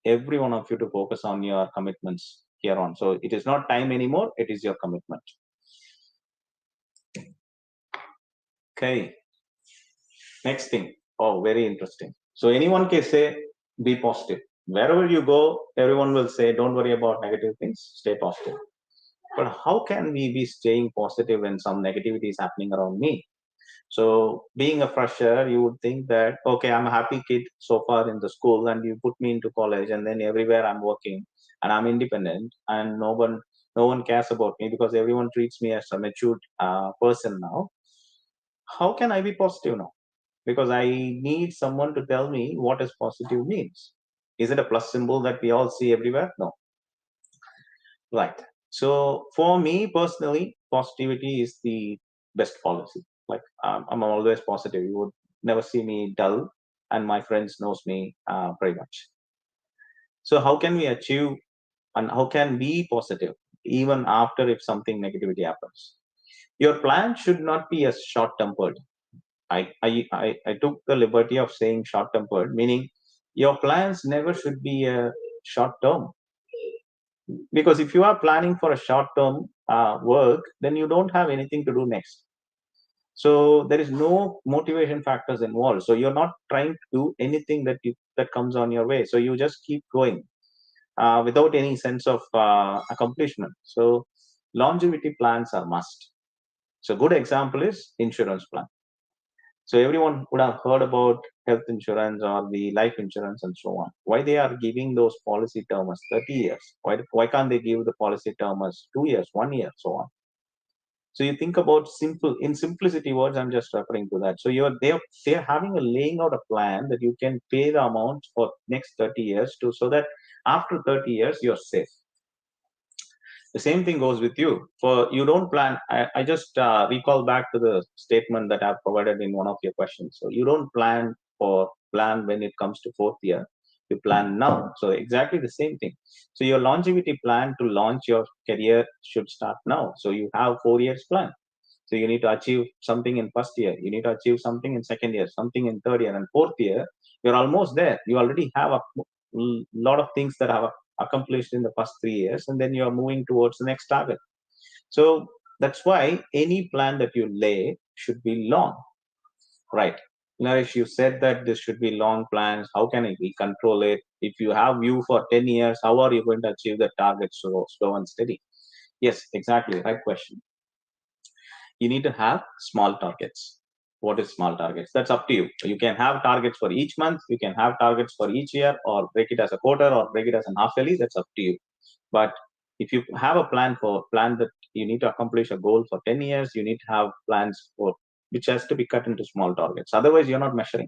every one of you to focus on your commitments here on. So it is not time anymore, it is your commitment. Okay. Next thing. Oh, very interesting. So anyone can say, be positive. Wherever you go, everyone will say, don't worry about negative things, stay positive. But how can we be staying positive when some negativity is happening around me? So being a fresher, you would think that, okay, I'm a happy kid so far in the school, and you put me into college, and then everywhere I'm working and I'm independent, and no one cares about me because everyone treats me as a matured person now. How can I be positive now? Because I need someone to tell me what is positive means. Is it a plus symbol that we all see everywhere? No. Right. So for me personally, positivity is the best policy. Like I'm always positive. You would never see me dull, and my friends knows me very much. So how can we achieve and how can be positive even after if something negativity happens? Your plan should not be as short tempered. I took the liberty of saying short tempered, meaning your plans never should be a short term. Because if you are planning for a short term work, then you don't have anything to do next. So there is no motivation factors involved. So you're not trying to do anything that comes on your way. So you just keep going without any sense of accomplishment. So longevity plans are must. So good example is insurance plan. So everyone would have heard about health insurance or the life insurance and so on. Why they are giving those policy term as 30 years? Why can't they give the policy term as 2 years, 1 year, so on? So you think about in simplicity words, I'm just referring to that. So they're having a laying out a plan that you can pay the amount for next 30 years so that after 30 years you're safe. The same thing goes with you. For you don't plan. I just recall back to the statement that I've provided in one of your questions. So you don't plan when it comes to fourth year. You plan now. So exactly the same thing. So your longevity plan to launch your career should start now. So you have 4 years plan. So you need to achieve something in first year. You need to achieve something in second year, something in third year, and fourth year. You're almost there. You already have a lot of things that have accomplished in the first 3 years, and then you're moving towards the next target. So that's why any plan that you lay should be long, right? Naresh, you said that this should be long plans. How can we control it? If you have view for 10 years, how are you going to achieve the target so slow and steady? Yes, exactly. Right question. You need to have small targets. What is small targets? That's up to you. You can have targets for each month, you can have targets for each year, or break it as a quarter, or break it as an half yearly. That's up to you. But if you have a plan that you need to accomplish a goal for 10 years, you need to have plans for which has to be cut into small targets. Otherwise, you're not measuring.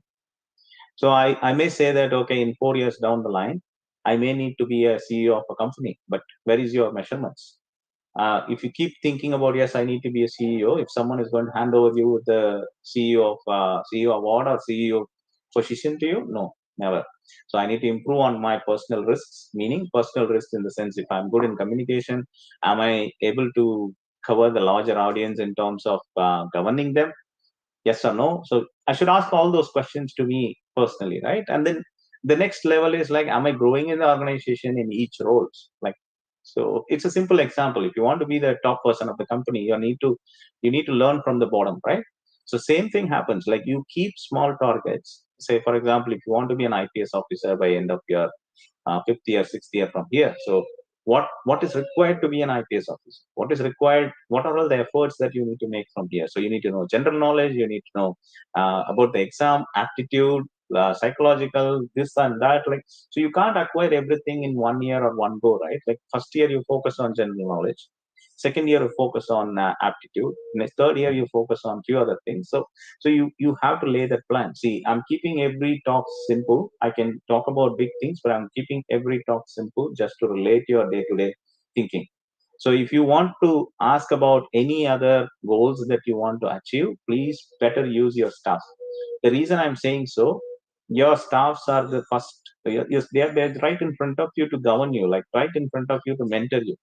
So I may say that, okay, in 4 years down the line, I may need to be a CEO of a company, but where is your measurements? If you keep thinking about, yes, I need to be a CEO, if someone is going to hand over you the CEO award or CEO position to you, no, never. So I need to improve on my personal risks, meaning personal risks in the sense, if I'm good in communication, am I able to cover the larger audience in terms of governing them, yes or no? So I should ask all those questions to me personally, right? And then the next level is like, am I growing in the organization in each roles? Like, so it's a simple example. If you want to be the top person of the company, you need to learn from the bottom, right? So same thing happens. Like, you keep small targets. Say, for example, if you want to be an IPS officer by end of your fifth year, sixth year from here. So what is required to be an IPS officer? What is required? What are all the efforts that you need to make from here? So you need to know general knowledge. You need to know about the exam, aptitude, psychological, this and that. Like, so you can't acquire everything in 1 year or one go, right? Like, first year you focus on general knowledge. Second year you focus on aptitude. Next, third year you focus on few other things. So you have to lay that plan. See, I'm keeping every talk simple. I can talk about big things, but I'm keeping every talk simple just to relate your day-to-day thinking. So if you want to ask about any other goals that you want to achieve, please better use your staff. The reason I'm saying so, your staffs are the first. Yes, they're right in front of you to govern you, like right in front of you to mentor you.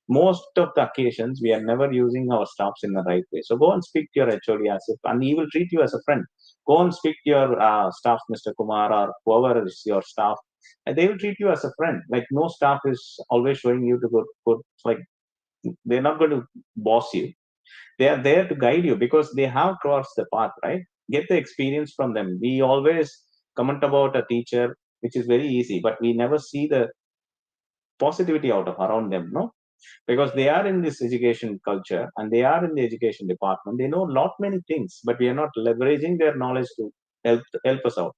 Most of the occasions we are never using our staffs in the right way. So go and speak to your HOD as if, and he will treat you as a friend. Go and speak to your staff, Mr. Kumar, or whoever is your staff, and they will treat you as a friend. Like, no staff is always showing you to go. Like, they're not going to boss you. They are there to guide you because they have crossed the path, right? Get the experience from them. We always comment about a teacher, which is very easy, but we never see the positivity out of around them, no? Because they are in this education culture and they are in the education department. They know lot many things, but we are not leveraging their knowledge to help us out.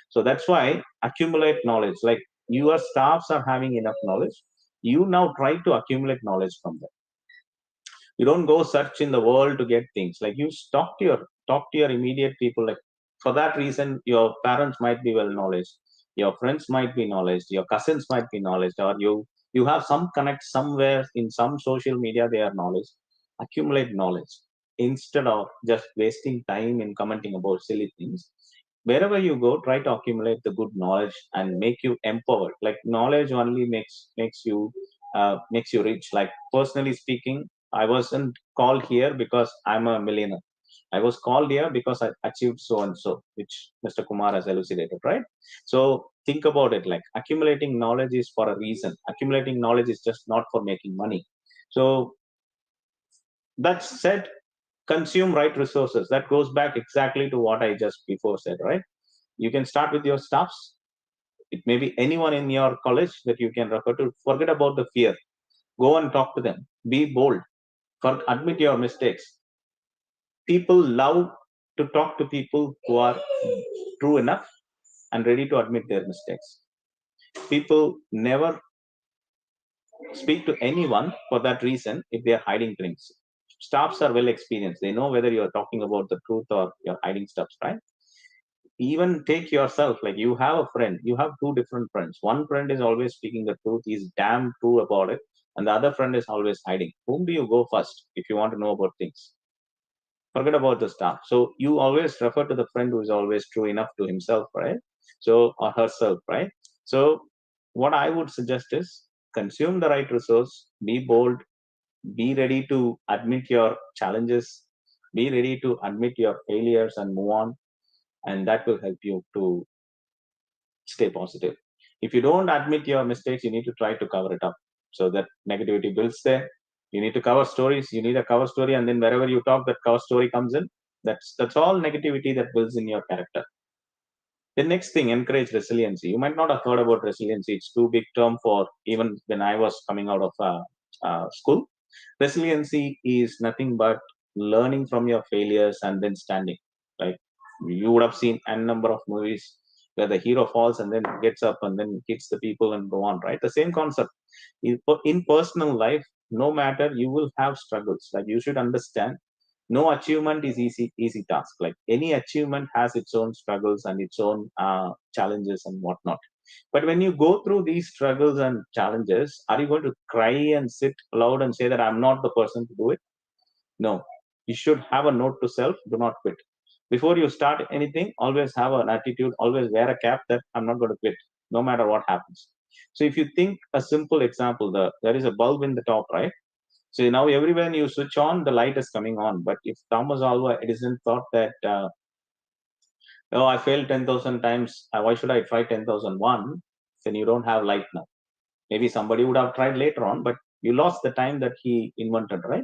So that's why accumulate knowledge. Like, your staffs are having enough knowledge. You now try to accumulate knowledge from them. You don't go search in the world to get things. Like, you talk to your immediate people. Like, for that reason, your parents might be well knowledge, your friends might be knowledge, your cousins might be knowledge, or you have some connect somewhere in some social media, they are knowledge. Accumulate knowledge instead of just wasting time in commenting about silly things. Wherever you go, try to accumulate the good knowledge and make you empowered. Like, knowledge only makes you rich. Like, personally speaking, I wasn't called here because I'm a millionaire. I was called here because I achieved so and so, which Mr. Kumar has elucidated, right? So think about it. Like, accumulating knowledge is for a reason. Accumulating knowledge is just not for making money. So that said, consume right resources. That goes back exactly to what I just before said, right? You can start with your staffs. It may be anyone in your college that you can refer to. Forget about the fear. Go and talk to them. Be bold. Admit your mistakes. People love to talk to people who are true enough and ready to admit their mistakes. People never speak to anyone for that reason if they are hiding things. Staffs are well experienced. They know whether you're talking about the truth or you're hiding stuff, right? Even take yourself, like, you have a friend, you have two different friends. One friend is always speaking the truth, he's damn true about it, and the other friend is always hiding. Whom do you go first if you want to know about things? Forget about the staff. So you always refer to the friend who is always true enough to himself, right? So, or herself, right? So what I would suggest is, consume the right resource, be bold, be ready to admit your challenges, be ready to admit your failures and move on, and that will help you to stay positive. If you don't admit your mistakes, you need to try to cover it up. So that negativity builds there. You need to cover stories. You need a cover story, and then wherever you talk, that cover story comes in. That's all negativity that builds in your character. The next thing, encourage resiliency. You might not have heard about resiliency. It's too big term for even when I was coming out of school. Resiliency is nothing but learning from your failures and then standing. Like, you would have seen a number of movies where the hero falls and then gets up and then hits the people and go on, right? The same concept. In personal life, no matter, you will have struggles. Like, you should understand, no achievement is easy task. Like, any achievement has its own struggles and its own challenges and whatnot. But when you go through these struggles and challenges, are you going to cry and sit aloud and say that I'm not the person to do it? No. You should have a note to self, do not quit. Before you start anything, always have an attitude, always wear a cap that I'm not going to quit, no matter what happens. So if you think a simple example, there is a bulb in the top, right? So now everywhere you switch on, the light is coming on. But if Thomas Alva Edison thought that, oh, I failed 10,000 times, why should I try 10,001? Then you don't have light now. Maybe somebody would have tried later on, but you lost the time that he invented, right?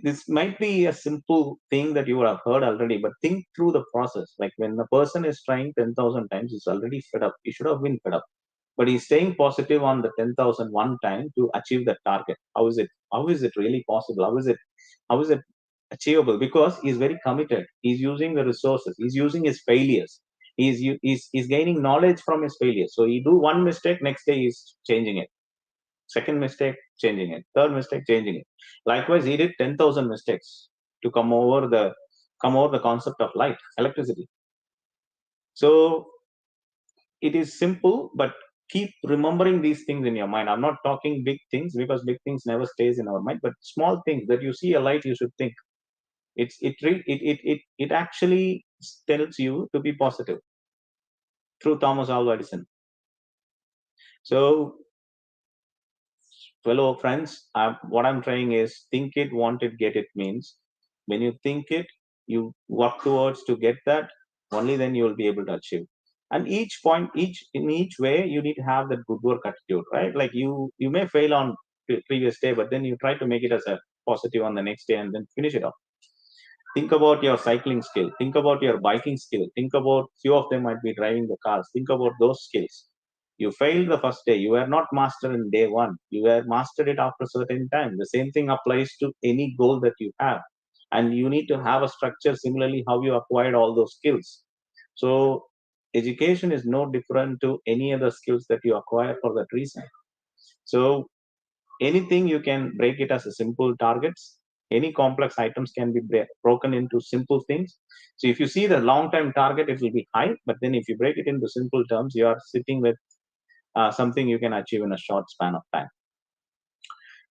This might be a simple thing that you would have heard already, but think through the process. Like when a person is trying 10,000 times, he's already fed up. He should have been fed up, but he's staying positive on the 10,001 time to achieve that target. How is it? How is it really possible? How is it? How is it achievable? Because he's very committed. He's using the resources. He's using his failures. He's gaining knowledge from his failures. So he do one mistake, next day he's changing it. Second mistake, changing it. Third mistake, changing it. Likewise, he did 10,000 mistakes to come over the concept of light, electricity. So it is simple, but keep remembering these things in your mind. I'm not talking big things because big things never stays in our mind, but small things that you see a light, you should think. It actually tells you to be positive through Thomas Alva Edison. So fellow friends, what I'm trying is think it, want it, get it means when you think it, you work towards to get that, only then you will be able to achieve. And each point, in each way, you need to have that good work attitude, right? Like you may fail on previous day, but then you try to make it as a positive on the next day and then finish it off. Think about your cycling skill. Think about your biking skill. Think about few of them might be driving the cars. Think about those skills. You failed the first day. You were not master in day one. You were mastered it after a certain time. The same thing applies to any goal that you have. And you need to have a structure similarly how you acquired all those skills. So education is no different to any other skills that you acquire for that reason. So anything you can break it as a simple targets. Any complex items can be broken into simple things. So if you see the long-term target, it will be high, but then if you break it into simple terms, you are sitting with something you can achieve in a short span of time.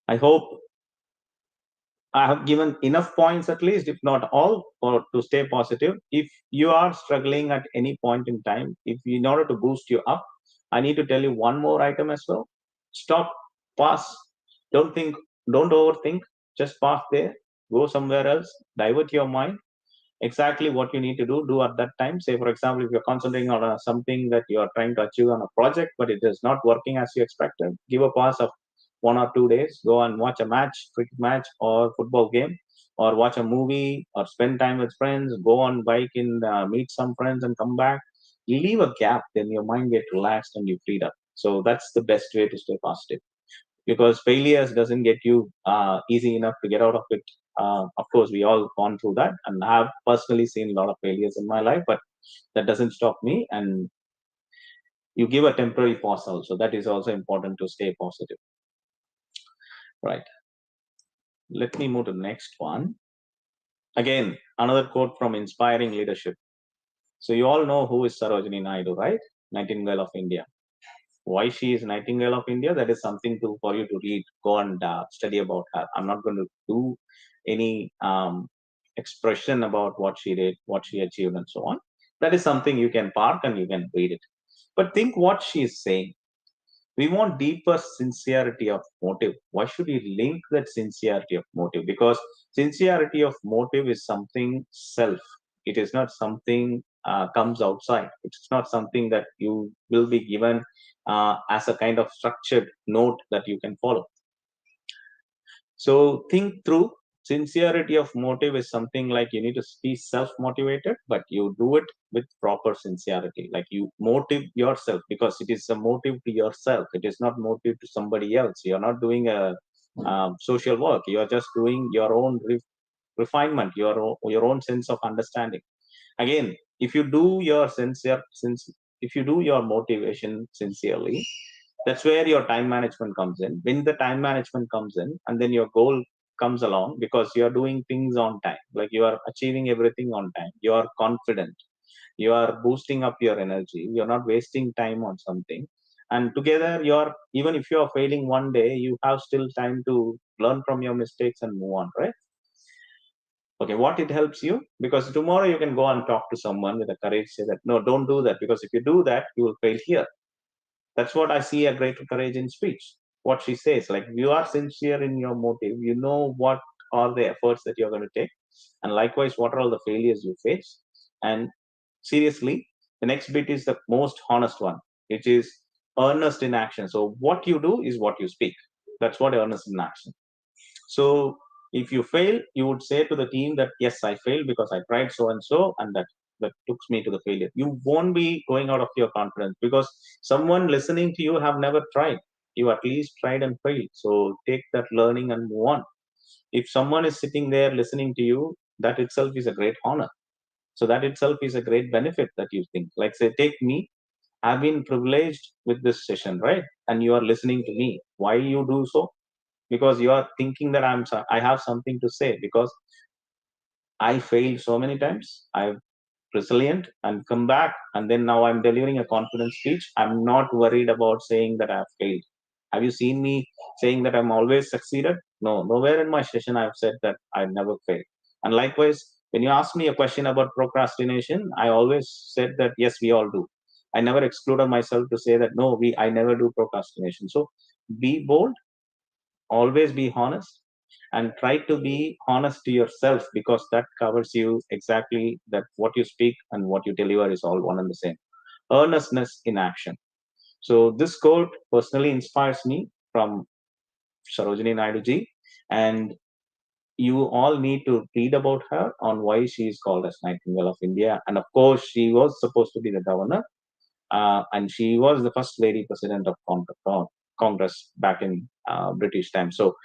I hope I have given enough points, at least, if not all, for to stay positive. If you are struggling at any point in time, if in order to boost you up, I need to tell you one more item as well. Stop, pass, don't think, don't overthink, just pass there, go somewhere else, divert your mind. Exactly what you need to do at that time. Say, for example, if you're concentrating on something that you are trying to achieve on a project, but it is not working as you expected, give a pass of 1 or 2 days, go and watch a match, cricket match or football game, or watch a movie, or spend time with friends, go on bike and meet some friends and come back. You leave a gap, then your mind get relaxed and you freed up. So that's the best way to stay positive, because failures doesn't get you easy enough to get out of it. Of course, we all gone through that, and I have personally seen a lot of failures in my life, but that doesn't stop me. And you give a temporary pause also. That is also important to stay positive. Right. Let me move to the next one. Again, another quote from Inspiring Leadership. So you all know who is Sarojini Naidu, right? Nightingale of India. Why she is Nightingale of India, that is something for you to read, go and study about her. I'm not going to do any expression about what she did, what she achieved, and so on. That is something you can park and you can read it. But think what she is saying. We want deeper sincerity of motive. Why should we link that sincerity of motive? Because sincerity of motive is something self. It is not something comes outside. It's not something that you will be given as a kind of structured note that you can follow. So think through. Sincerity of motive is something like you need to be self-motivated, but you do it with proper sincerity. Like you motive yourself, because it is a motive to yourself. It is not motive to somebody else. You're not doing a social work. You're just doing your own refinement, your own sense of understanding. Again, if you do your if you do your motivation sincerely, that's where your time management comes in. When the time management comes in, and then your goal comes along, because you are doing things on time, like you are achieving everything on time, you are confident, You are boosting up your energy. You're not wasting time on something. And together, you're even if you are failing one day, you have still time to learn from your mistakes and move on, right? Okay, what it helps you, because tomorrow you can go and talk to someone with the courage, say that no, don't do that, because if you do that, you will fail here. That's what I see a greater courage in speech. What she says, like, you are sincere in your motive, you know what are the efforts that you're going to take, and likewise what are all the failures you face. And seriously, the next bit is the most honest one, which is earnest in action. So what you do is what you speak. That's what earnest in action. So if you fail, you would say to the team that yes, I failed because I tried so and so, and that took me to the failure. You won't be going out of your confidence because someone listening to you have never tried. You at least tried and failed. So take that learning and move on. If someone is sitting there listening to you, that itself is a great honor. So that itself is a great benefit that you think. Like say, take me. I've been privileged with this session, right? And you are listening to me. Why you do so? Because you are thinking that I have something to say, because I failed so many times. I'm resilient and come back, and then now I'm delivering a confident speech. I'm not worried about saying that I've failed. Have you seen me saying that I'm always succeeded? No, nowhere in my session I've said that I never failed. And likewise, when you ask me a question about procrastination, I always said that yes, we all do. I never excluded myself to say that no, I never do procrastination. So be bold, always be honest, and try to be honest to yourself, because that covers you exactly, that what you speak and what you deliver is all one and the same. Earnestness in action. So this quote personally inspires me from Sarojini Naidu ji, and you all need to read about her on why she is called as Nightingale of India. And of course, she was supposed to be the governor, and she was the first lady president of Congress back in British time. So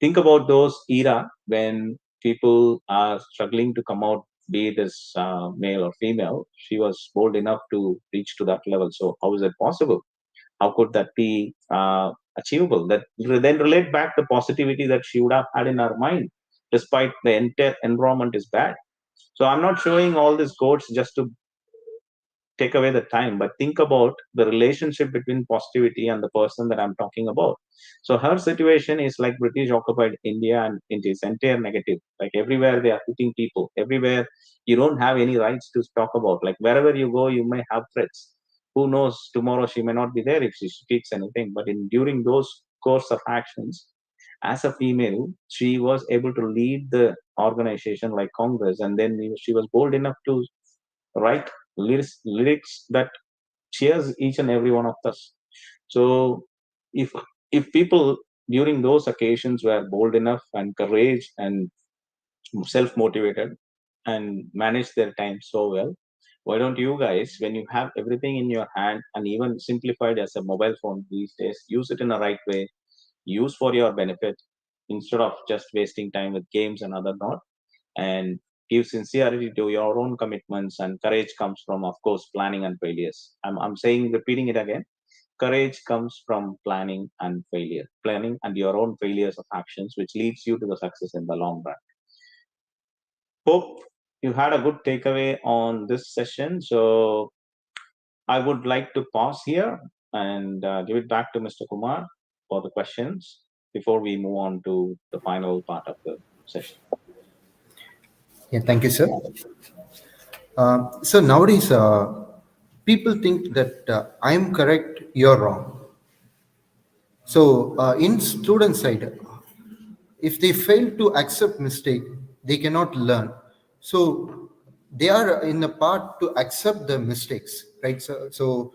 think about those era when people are struggling to come out, be it as male or female. She was bold enough to reach to that level. So how is it possible? How could that be achievable? That then relate back the positivity that she would have had in her mind, despite the entire environment is bad. So I'm not showing all these quotes just to take away the time, but think about the relationship between positivity and the person that I'm talking about. So her situation is like British occupied India, and it is entire negative. Like everywhere they are hitting people, everywhere you don't have any rights to talk about. Like wherever you go, you may have threats. Who knows? Tomorrow she may not be there if she speaks anything. But in during those course of actions, as a female, she was able to lead the organization like Congress, and then she was bold enough to write lyrics that cheers each and every one of us. So if if people during those occasions were bold enough and courage and self motivated and manage their time so well, why don't you guys, when you have everything in your hand and even simplified as a mobile phone these days, use it in a right way, use for your benefit instead of just wasting time with games and other not, and give sincerity to your own commitments. And courage comes from, of course, planning and failures. I'm saying, repeating it again. Courage comes from planning and your own failures of actions, which leads you to the success in the long run. Hope you had a good takeaway on this session. So I would like to pause here and give it back to Mr. Kumar for the questions before we move on to the final part of the session. Yeah, thank you, sir. So nowadays, people think that I'm correct, you're wrong. So in student side, if they fail to accept mistake, they cannot learn. So they are in the part to accept the mistakes, right? So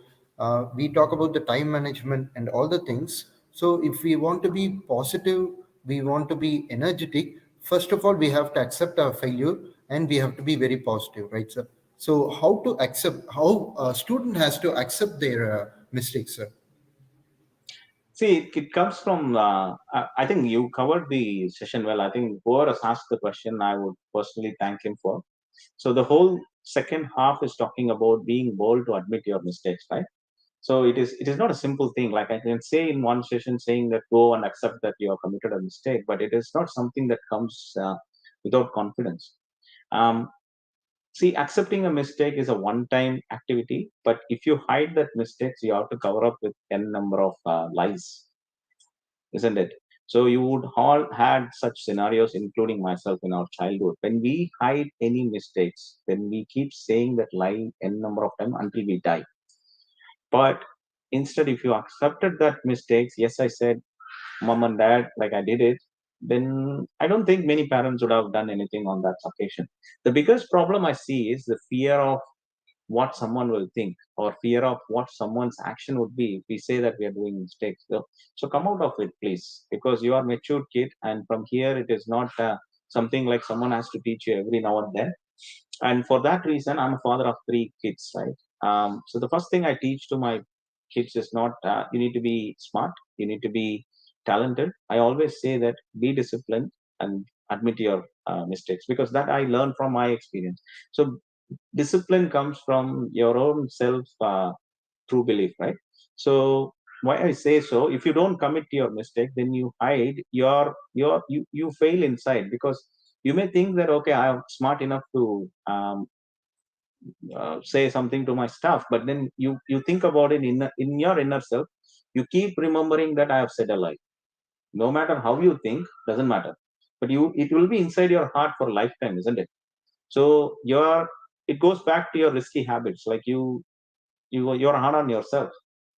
we talk about the time management and all the things. So if we want to be positive, we want to be energetic, first of all we have to accept our failure, and we have to be very positive, right, sir? So how to accept, how a student has to accept their mistakes, sir? See, it comes from, I think you covered the session well. I think whoever has asked the question, I would personally thank him for. So the whole second half is talking about being bold to admit your mistakes, right? So it is not a simple thing. Like I can say in one session saying that go and accept that you have committed a mistake, but it is not something that comes without confidence. Um, See, accepting a mistake is a one-time activity, but if you hide that mistakes, you have to cover up with n number of lies, isn't it? So you would all had such scenarios, including myself in our childhood. When we hide any mistakes, when we keep saying that lie n number of time until we die. But instead, if you accepted that mistakes, yes, I said, mom and dad, like I did it, then I don't think many parents would have done anything on that occasion. The biggest problem I see is the fear of what someone will think or fear of what someone's action would be if we say that we are doing mistakes. So come out of it, please, because you are mature kid, and from here it is not something like someone has to teach you every now and then. And for that reason, I'm a father of 3 kids, right? So the first thing I teach to my kids is not you need to be smart, you need to be talented. I always say that be disciplined and admit your mistakes, because that I learned from my experience. So discipline comes from your own self true belief, right? So why I say so, if you don't commit to your mistake, then you hide you fail inside, because you may think that okay, I am smart enough to say something to my staff, but then you think about it in your inner self, you keep remembering that I have said a lie. No matter how you think, doesn't matter, but you it will be inside your heart for a lifetime, isn't it? So it goes back to your risky habits, like you're hard on yourself.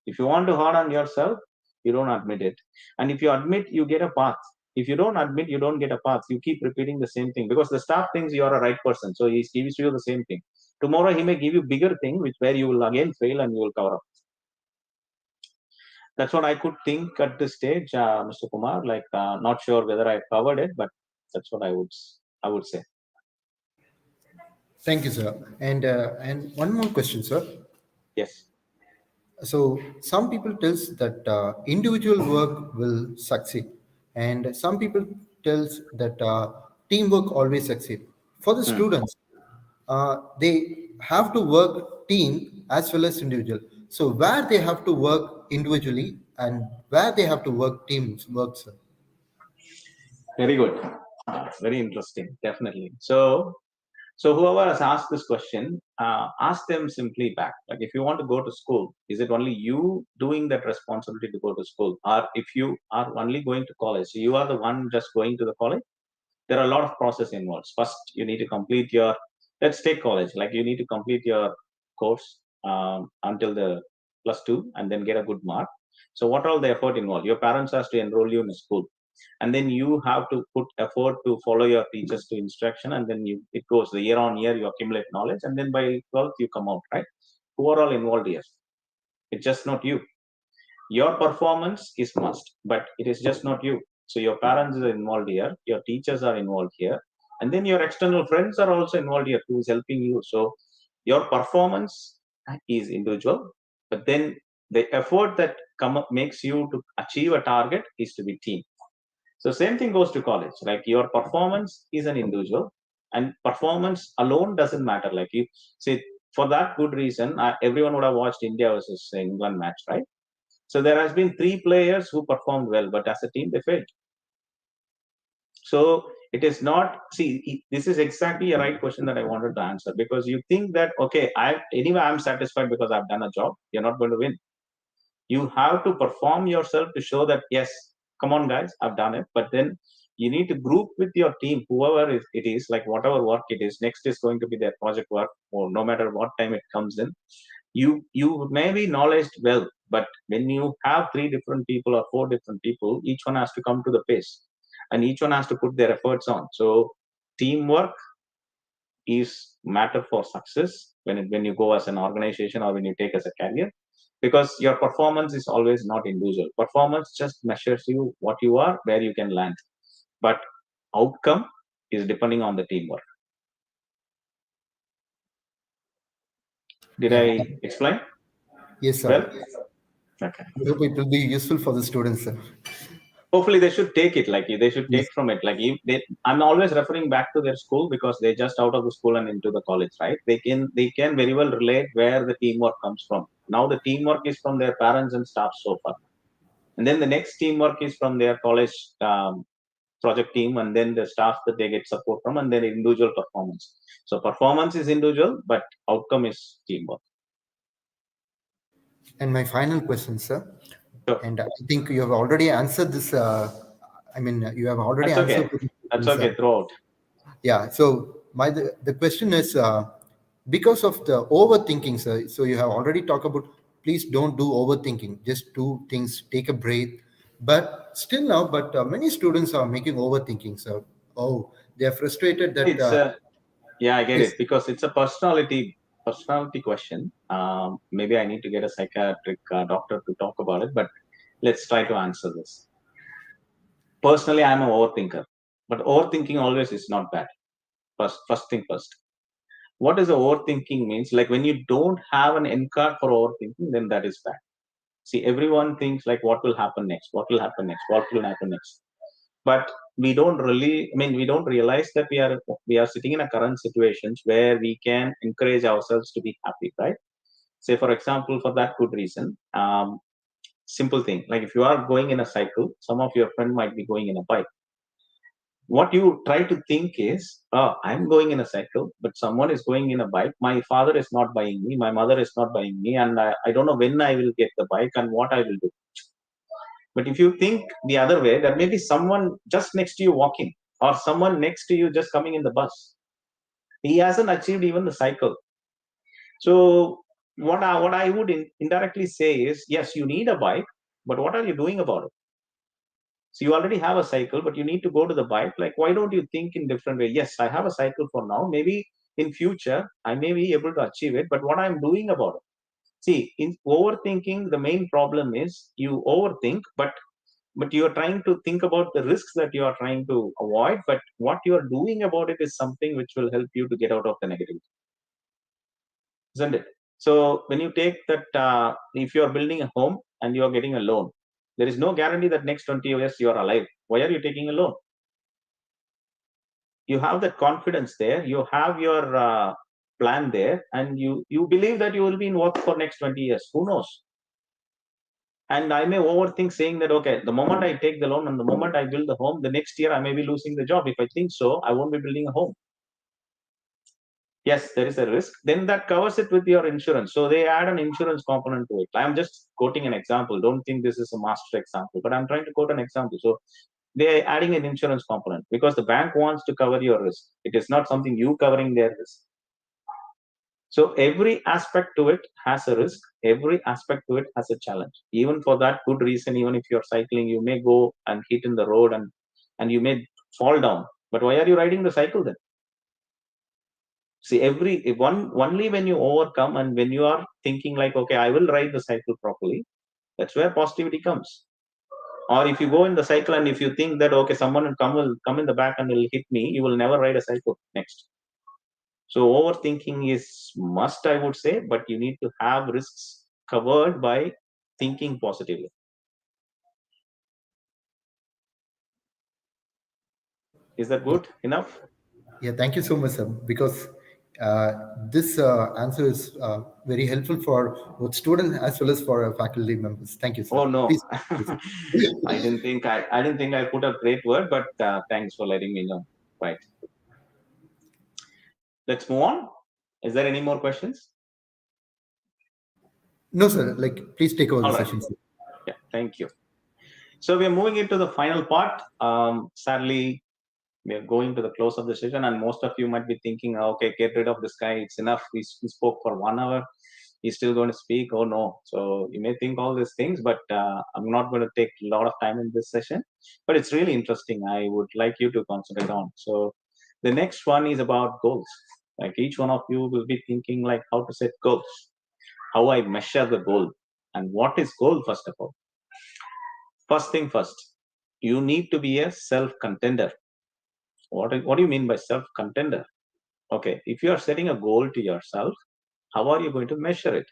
If you want to hard on yourself, you don't admit it. And if you admit, you get a path. If you don't admit, you don't get a path. You keep repeating the same thing because the staff thinks you are a right person. So he gives you the same thing. Tomorrow he may give you bigger thing, which where you will again fail and you will cover up. That's what I could think at this stage, Mr. Kumar. Like, not sure whether I covered it, but that's what I would say. Thank you, sir. And one more question, sir. Yes. So some people tells that individual work will succeed, and some people tells that teamwork always succeed. For the Hmm. students, they have to work team as well as individual. So where they have to work individually and where they have to work teams work, sir. Very good. Very interesting. Definitely. So whoever has asked this question, ask them simply back. Like, if you want to go to school, is it only you doing that responsibility to go to school, or if you are only going to college, so you are the one just going to the college? There are a lot of process involved. First, you need to complete your. Let's take college. Like, you need to complete your course until the +2, and then get a good mark. So what all the effort involved? Your parents has to enroll you in a school, and then you have to put effort to follow your teachers to instruction, and then it goes the year on year, you accumulate knowledge, and then by 12th you come out, right? Who are all involved here? It's just not you. Your performance is must, but it is just not you. So your parents are involved here, your teachers are involved here, and then your external friends are also involved here, who is helping you. So your performance is individual, but then the effort that makes you to achieve a target is to be team. So same thing goes to college. Like, your performance is an individual, and performance alone doesn't matter. Like, you see, for that good reason, everyone would have watched India versus England match, right? So there has been 3 players who performed well, but as a team they failed. So it is not. See, this is exactly a right question that I wanted to answer, because you think that okay, I'm satisfied because I've done a job. You're not going to win. You have to perform yourself to show that yes, come on guys, I've done it. But then you need to group with your team, whoever it is, like whatever work it is. Next is going to be their project work, or no matter what time it comes in. You may be knowledge well, but when you have 3 different people or 4 different people, each one has to come to the pace, and each one has to put their efforts on. So teamwork is matter for success when you go as an organization or when you take as a career, because your performance is always not individual. Performance just measures you what you are, where you can land, but outcome is depending on the teamwork. Did Yeah. I explain Yes, sir. well? Okay. I hope it will be useful for the students, sir. Hopefully they should take it, like they should Yes. take from it, like I'm always referring back to their school, because they're just out of the school and into the college, right? They can very well relate where the teamwork comes from. Now the teamwork is from their parents and staff so far, and then the next teamwork is from their college project team, and then the staff that they get support from, and then individual performance. So performance is individual, but outcome is teamwork. And my final question, sir, Sure. and I think you have already answered this. You have already That's okay. answered. to this That's question, okay. sir. Throughout. Yeah. So the question is because of the overthinking, sir. So you have already talked about please don't do overthinking. Just do things, take a breath. But still now, many students are making overthinking, sir. Oh, they are frustrated that It's yeah, I get yes, it, because it's a personality question. Maybe I need to get a psychiatric doctor to talk about it, but let's try to answer this. Personally, I'm an overthinker, but overthinking always is not bad. First thing first. What is overthinking means? Like when you don't have an end card for overthinking, then that is bad. See, everyone thinks like, what will happen next? What will happen next? What will happen next? But we don't really, we don't realize that we are sitting in a current situations where we can encourage ourselves to be happy, right? Say, for example, for that good reason, simple thing, like if you are going in a cycle, some of your friend might be going in a bike. What you try to think is, oh, I'm going in a cycle, but someone is going in a bike. My father is not buying me, my mother is not buying me, and I don't know when I will get the bike and what I will do. But if you think the other way, there may be someone just next to you walking, or someone next to you just coming in the bus. He hasn't achieved even the cycle. So what I would indirectly say is, yes, you need a bike, but what are you doing about it? So you already have a cycle, but you need to go to the bike. Like, why don't you think in different way? Yes, I have a cycle for now. Maybe in future I may be able to achieve it, but what I'm doing about it? See, in overthinking, the main problem is you overthink, but you are trying to think about the risks that you are trying to avoid. But what you are doing about it is something which will help you to get out of the negative, isn't it? So when you take that, if you are building a home and you are getting a loan, there is no guarantee that next 20 years you are alive. Why are you taking a loan? You have that confidence there, you have your plan there, and you believe that you will be in work for next 20 years. Who knows? And I may overthink, saying that, okay, the moment I take the loan and the moment I build the home, the next year I may be losing the job. If I think so, I won't be building a home. Yes, there is a risk. Then that covers it with your insurance. So they add an insurance component to it. I'm just quoting an example. Don't think this is a master example, but I'm trying to quote an example. So they're adding an insurance component because the bank wants to cover your risk. It is not something you covering their risk. So every aspect to it has a risk. Every aspect to it has a challenge. Even for that good reason, even if you're cycling, you may go and hit in the road and you may fall down. But why are you riding the cycle then? See, only when you overcome and when you are thinking like, okay, I will ride the cycle properly, that's where positivity comes. Or if you go in the cycle and if you think that, okay, someone will come in the back and will hit me, you will never ride a cycle next. So overthinking is must, I would say, but you need to have risks covered by thinking positively. Is that good enough? yeah, thank you so much, sir. Because this answer is very helpful for both students as well as for faculty members. Thank you, sir. Oh no, Please. I didn't think I put a great word, but thanks for letting me know. Right. Let's move on. Is there any more questions? No, sir. Like, please take over All the right. session, sir. Yeah, thank you. So we are moving into the final part. Sadly, we are going to the close of the session, and most of you might be thinking, okay, get rid of this guy. It's enough. We spoke for 1 hour. He's still going to speak. Oh no. So you may think all these things, but I'm not going to take a lot of time in this session. But it's really interesting. I would like you to concentrate on. So the next one is about goals. Like each one of you will be thinking like how to set goals, how I measure the goal, and what is goal first of all. First thing first, you need to be a self-contender. What do you mean by self-contender? Okay, if you are setting a goal to yourself, how are you going to measure it?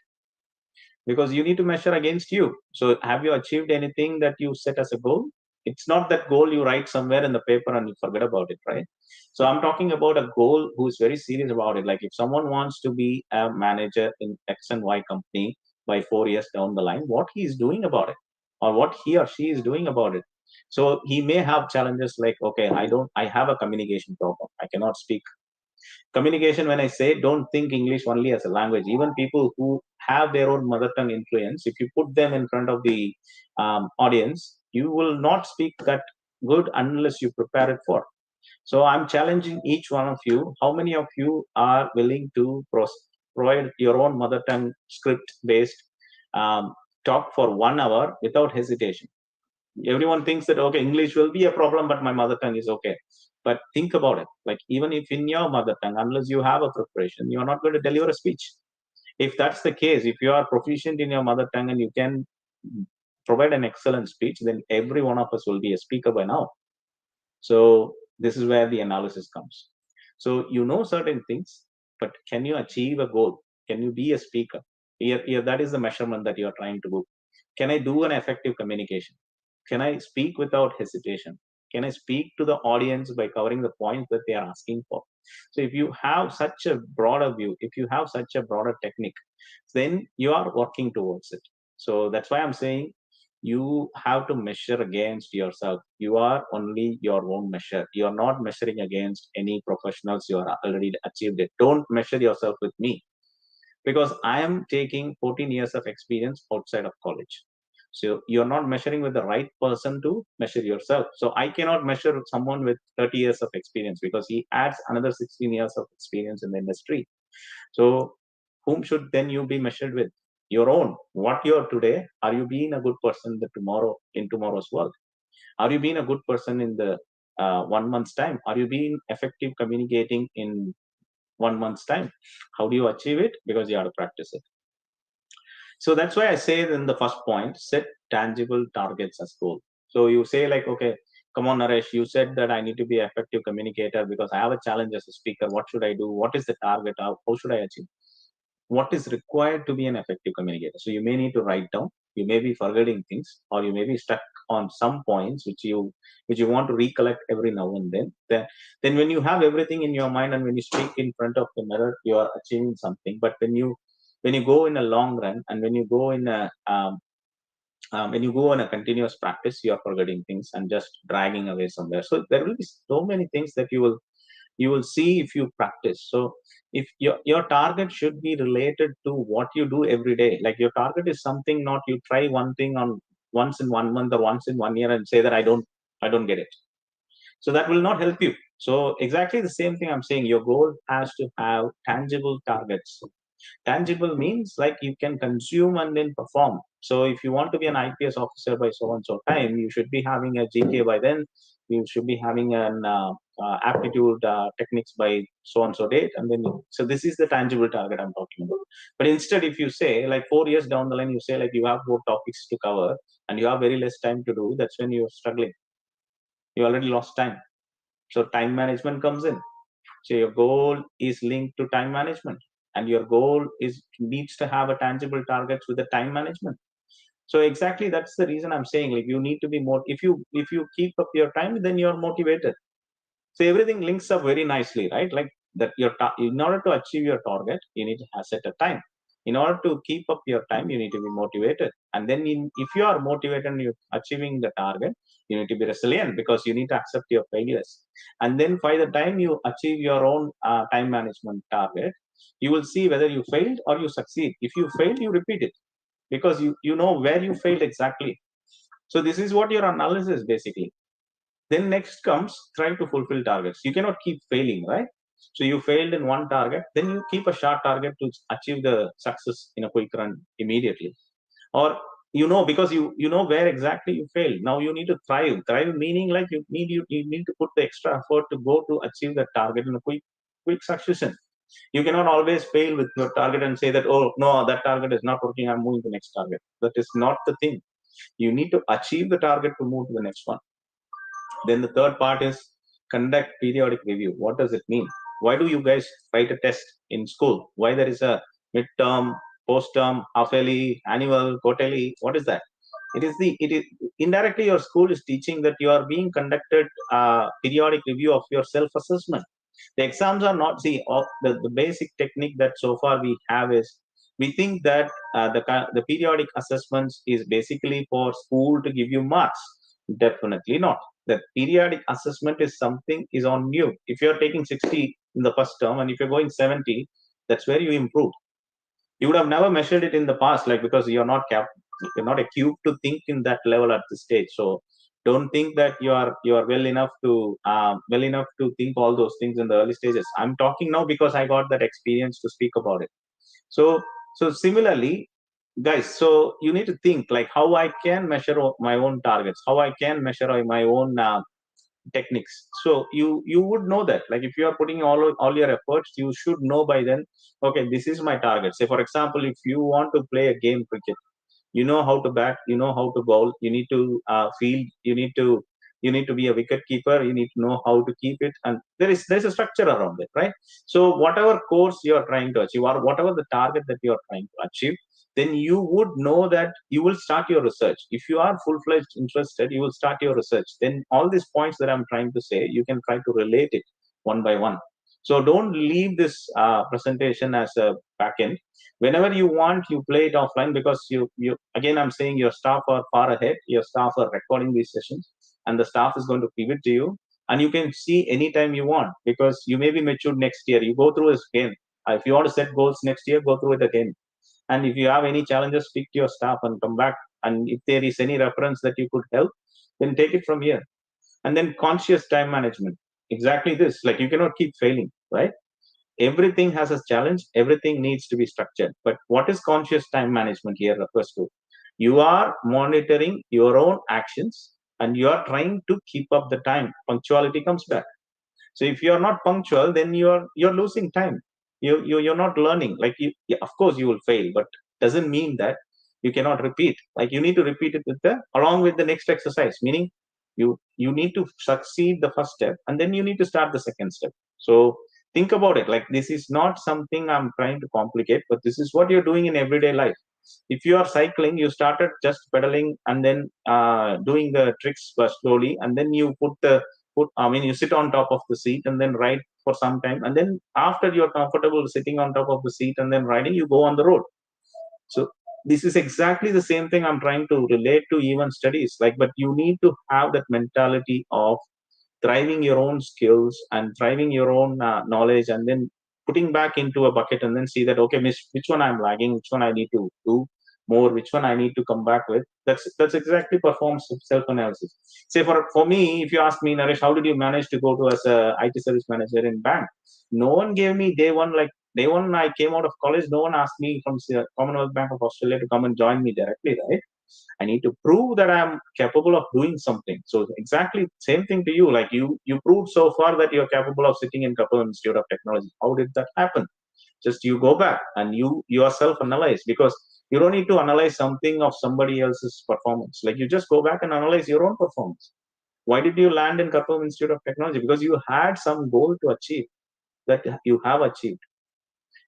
Because you need to measure against you. So have you achieved anything that you set as a goal? It's not that goal you write somewhere in the paper and you forget about it, right? So I'm talking about a goal who is very serious about it. Like if someone wants to be a manager in X and Y company by 4 years down the line, what he is doing about it, or what he or she is doing about it. So he may have challenges like, okay, I have a communication problem. I cannot speak. Communication, when I say, don't think English only as a language. Even people who have their own mother tongue influence, if you put them in front of the audience, you will not speak that good unless you prepare it for. So I'm challenging each one of you. How many of you are willing to provide your own mother tongue script based um, talk for 1 hour without hesitation? Everyone thinks that, okay, English will be a problem, but my mother tongue is okay. But think about it. Like, even if in your mother tongue, unless you have a preparation, you're not going to deliver a speech. If that's the case, if you are proficient in your mother tongue and you can provide an excellent speech, then every one of us will be a speaker by now. So this is where the analysis comes. So you know certain things, but can you achieve a goal? Can you be a speaker? Here, that is the measurement that you are trying to do. Can I do an effective communication? Can I speak without hesitation? Can I speak to the audience by covering the points that they are asking for? So if you have such a broader view, if you have such a broader technique, then you are working towards it. So that's why I'm saying you have to measure against yourself. You are only your own measure. You are not measuring against any professionals. You are already achieved it. Don't measure yourself with me, because I am taking 14 years of experience outside of college. So you're not measuring with the right person to measure yourself. So I cannot measure someone with 30 years of experience because he adds another 16 years of experience in the industry. So whom should then you be measured with? Your own. What you're today, are you being a good person in tomorrow's world? Are you being a good person in the 1 month's time? Are you being effective communicating in 1 month's time? How do you achieve it? Because you have to practice it. So that's why I say in the first point, set tangible targets as goal. So you say like, okay, come on, Naresh, you said that I need to be an effective communicator because I have a challenge as a speaker. What should I do? What is the target? How should I achieve? What is required to be an effective communicator? So you may need to write down. You may be forgetting things, or you may be stuck on some points which you want to recollect every now and then. Then when you have everything in your mind and when you speak in front of the mirror, you are achieving something. But when you go in a long run and when you go in a when you go on a continuous practice, you are forgetting things and just dragging away somewhere. So there will be so many things that you will see if you practice. So if your target should be related to what you do every day. Like your target is something, not you try one thing on once in 1 month or once in 1 year and say that I don't get it. So that will not help you. So exactly the same thing I'm saying. Your goal has to have tangible targets. Tangible means like you can consume and then perform. So if you want to be an IPS officer by so and so time, you should be having a GK by then. You should be having an aptitude techniques by so and so date, and then so this is the tangible target I'm talking about. But instead, if you say like 4 years down the line, you say like you have 4 topics to cover and you have very less time to do, that's when you're struggling. You already lost time. So time management comes in. So your goal is linked to time management, and your goal needs to have a tangible targets with the time management. So exactly that's the reason I'm saying like you need to be more. If you keep up your time, then you're motivated. So everything links up very nicely, right? Like that in order to achieve your target, you need to set a time. In order to keep up your time, you need to be motivated. And then if you are motivated and you're achieving the target, you need to be resilient because you need to accept your failures. And then by the time you achieve your own time management target, you will see whether you failed or you succeed. If you failed, you repeat it because you know where you failed exactly. So this is what your analysis basically. Then next comes try to fulfill targets. You cannot keep failing, right? So you failed in one target, then you keep a short target to achieve the success in a quick run immediately. Or because you know where exactly you failed. Now you need to thrive. Thrive meaning like you need to put the extra effort to go to achieve that target in a quick succession. You cannot always fail with your target and say that, oh no, that target is not working, I'm moving to the next target. That is not the thing. You need to achieve the target to move to the next one. Then the third part is conduct periodic review. What does it mean? Why do you guys write a test in school? Why there is a midterm, post-term, half-yearly, annual, quarterly? What is that? It is indirectly your school is teaching that you are being conducted periodic review of your self-assessment. The exams are not, the basic technique that so far we have is we think that the periodic assessments is basically for school to give you marks. Definitely not. The periodic assessment is something is on you. If you're taking 60 in the first term and if you're going 70, that's where you improve. You would have never measured it in the past, like because you're not equipped to think in that level at this stage. So don't think that you are well enough to think all those things in the early stages. I'm talking now because I got that experience to speak about it. So similarly, guys, so you need to think like how I can measure my own targets, how I can measure my own techniques. So you would know that, like if you are putting all your efforts, you should know by then, okay, this is my target. Say for example, if you want to play a game cricket, you know how to bat, you know how to bowl, you need to field, you need to be a wicket keeper, you need to know how to keep it, and there's a structure around it, right? So whatever course you are trying to achieve, or whatever the target that you are trying to achieve, then you would know that you will start your research. If you are full-fledged interested, you will start your research. Then all these points that I'm trying to say, you can try to relate it one by one. So don't leave this presentation as a back end. Whenever you want, you play it offline, because you again, I'm saying your staff are far ahead, your staff are recording these sessions, and the staff is going to give it to you, and you can see anytime you want, because you may be matured next year. You go through this again. If you want to set goals next year, go through it again. And if you have any challenges, speak to your staff and come back. And if there is any reference that you could help, then take it from here. And then conscious time management. Exactly this. Like you cannot keep failing, right? Everything has a challenge. Everything needs to be structured. But what is conscious time management here refers to? You are monitoring your own actions and you are trying to keep up the time. Punctuality comes back. So if you are not punctual, then you're losing time. You're not learning. Like of course you will fail, but doesn't mean that you cannot repeat. Like you need to repeat it along with the next exercise. Meaning you need to succeed the first step, and then you need to start the second step. So think about it. Like this is not something I'm trying to complicate, but this is what you're doing in everyday life. If you are cycling, you started just pedaling and then doing the tricks slowly, and then you you sit on top of the seat and then ride for some time, and then after you're comfortable sitting on top of the seat and then riding, you go on the road. So this is exactly the same thing I'm trying to relate to even studies. Like, but you need to have that mentality of thriving your own skills and thriving your own knowledge, and then putting back into a bucket and then see that, okay, which one I'm lagging, which one I need to do more, which one I need to come back with. That's exactly performs self-analysis. Say for me, if you ask me, Naresh, how did you manage to go to as a IT service manager in bank? No one gave me day one, like day one I came out of college, no one asked me from Commonwealth Bank of Australia to come and join me directly, right? I need to prove that I'm capable of doing something. So exactly same thing to you. Like you proved so far that you're capable of sitting in Kapil Institute of Technology. How did that happen? Just you go back and you yourself analyze, because you don't need to analyze something of somebody else's performance. Like you just go back and analyze your own performance. Why did you land in Kapil Institute of Technology? Because you had some goal to achieve that you have achieved.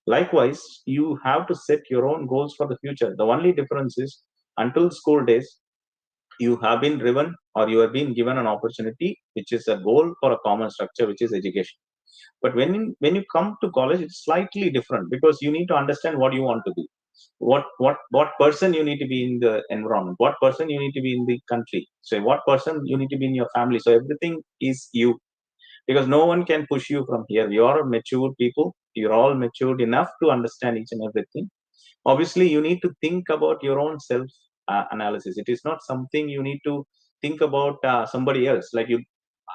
Likewise, you have to set your own goals for the future. The only difference is, until school days, you have been driven or you have been given an opportunity, which is a goal for a common structure, which is education. But when you come to college, it's slightly different, because you need to understand what you want to be, what person you need to be in the environment, what person you need to be in the country, so what person you need to be in your family. So everything is you, because no one can push you from here. You're mature people. You're all matured enough to understand each and everything. Obviously, you need to think about your own self analysis. It is not something you need to think about somebody else. Like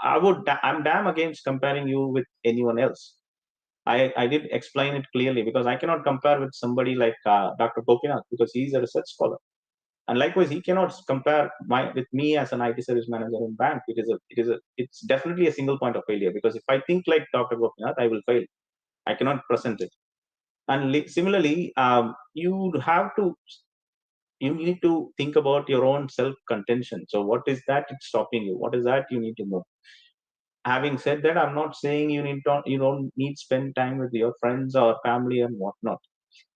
I'm damn against comparing you with anyone else. I did explain it clearly, because I cannot compare with somebody like Dr. Gopinath, because he's a research scholar. And likewise, he cannot compare with me as an IT service manager in bank. It's definitely a single point of failure, because if I think like Dr. Gopinath, I will fail. I cannot present it. And similarly, you need to think about your own self contention. So what is that it's stopping you? What is that you need to know? Having said that, I'm not saying you don't need to spend time with your friends or family and whatnot.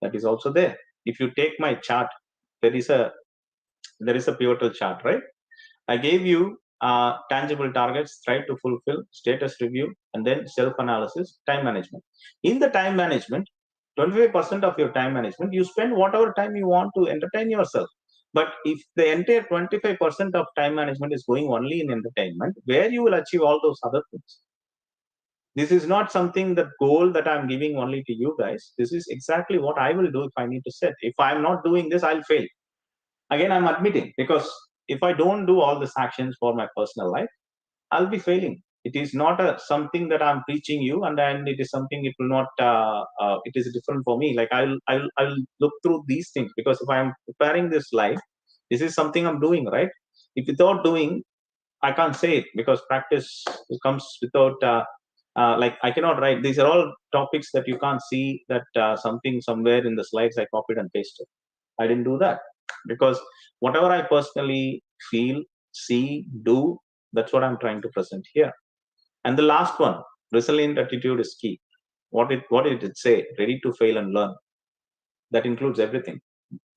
That is also there. If you take my chart, there is a pivotal chart, right? I gave you tangible targets, try to fulfill, status review, and then self-analysis, time management. In the time management, 25% of your time management, you spend whatever time you want to entertain yourself. But if the entire 25% of time management is going only in entertainment, where you will achieve all those other things? This is not something that goal that I'm giving only to you guys. This is exactly what I will do if I need to set. If I'm not doing this, I'll fail. Again, I'm admitting, because if I don't do all these actions for my personal life, I'll be failing. It is not something that I'm preaching you, and then it is something it will not. It is different for me. Like I'll look through these things, because if I'm preparing this life, this is something I'm doing, right? If without doing, I can't say it, because practice comes without. Like I cannot write. These are all topics that you can't see that something somewhere in the slides I copied and pasted. I didn't do that, because whatever I personally feel, see, do, that's what I'm trying to present here. And the last one, resilient attitude is key. What did it say? Ready to fail and learn. That includes everything.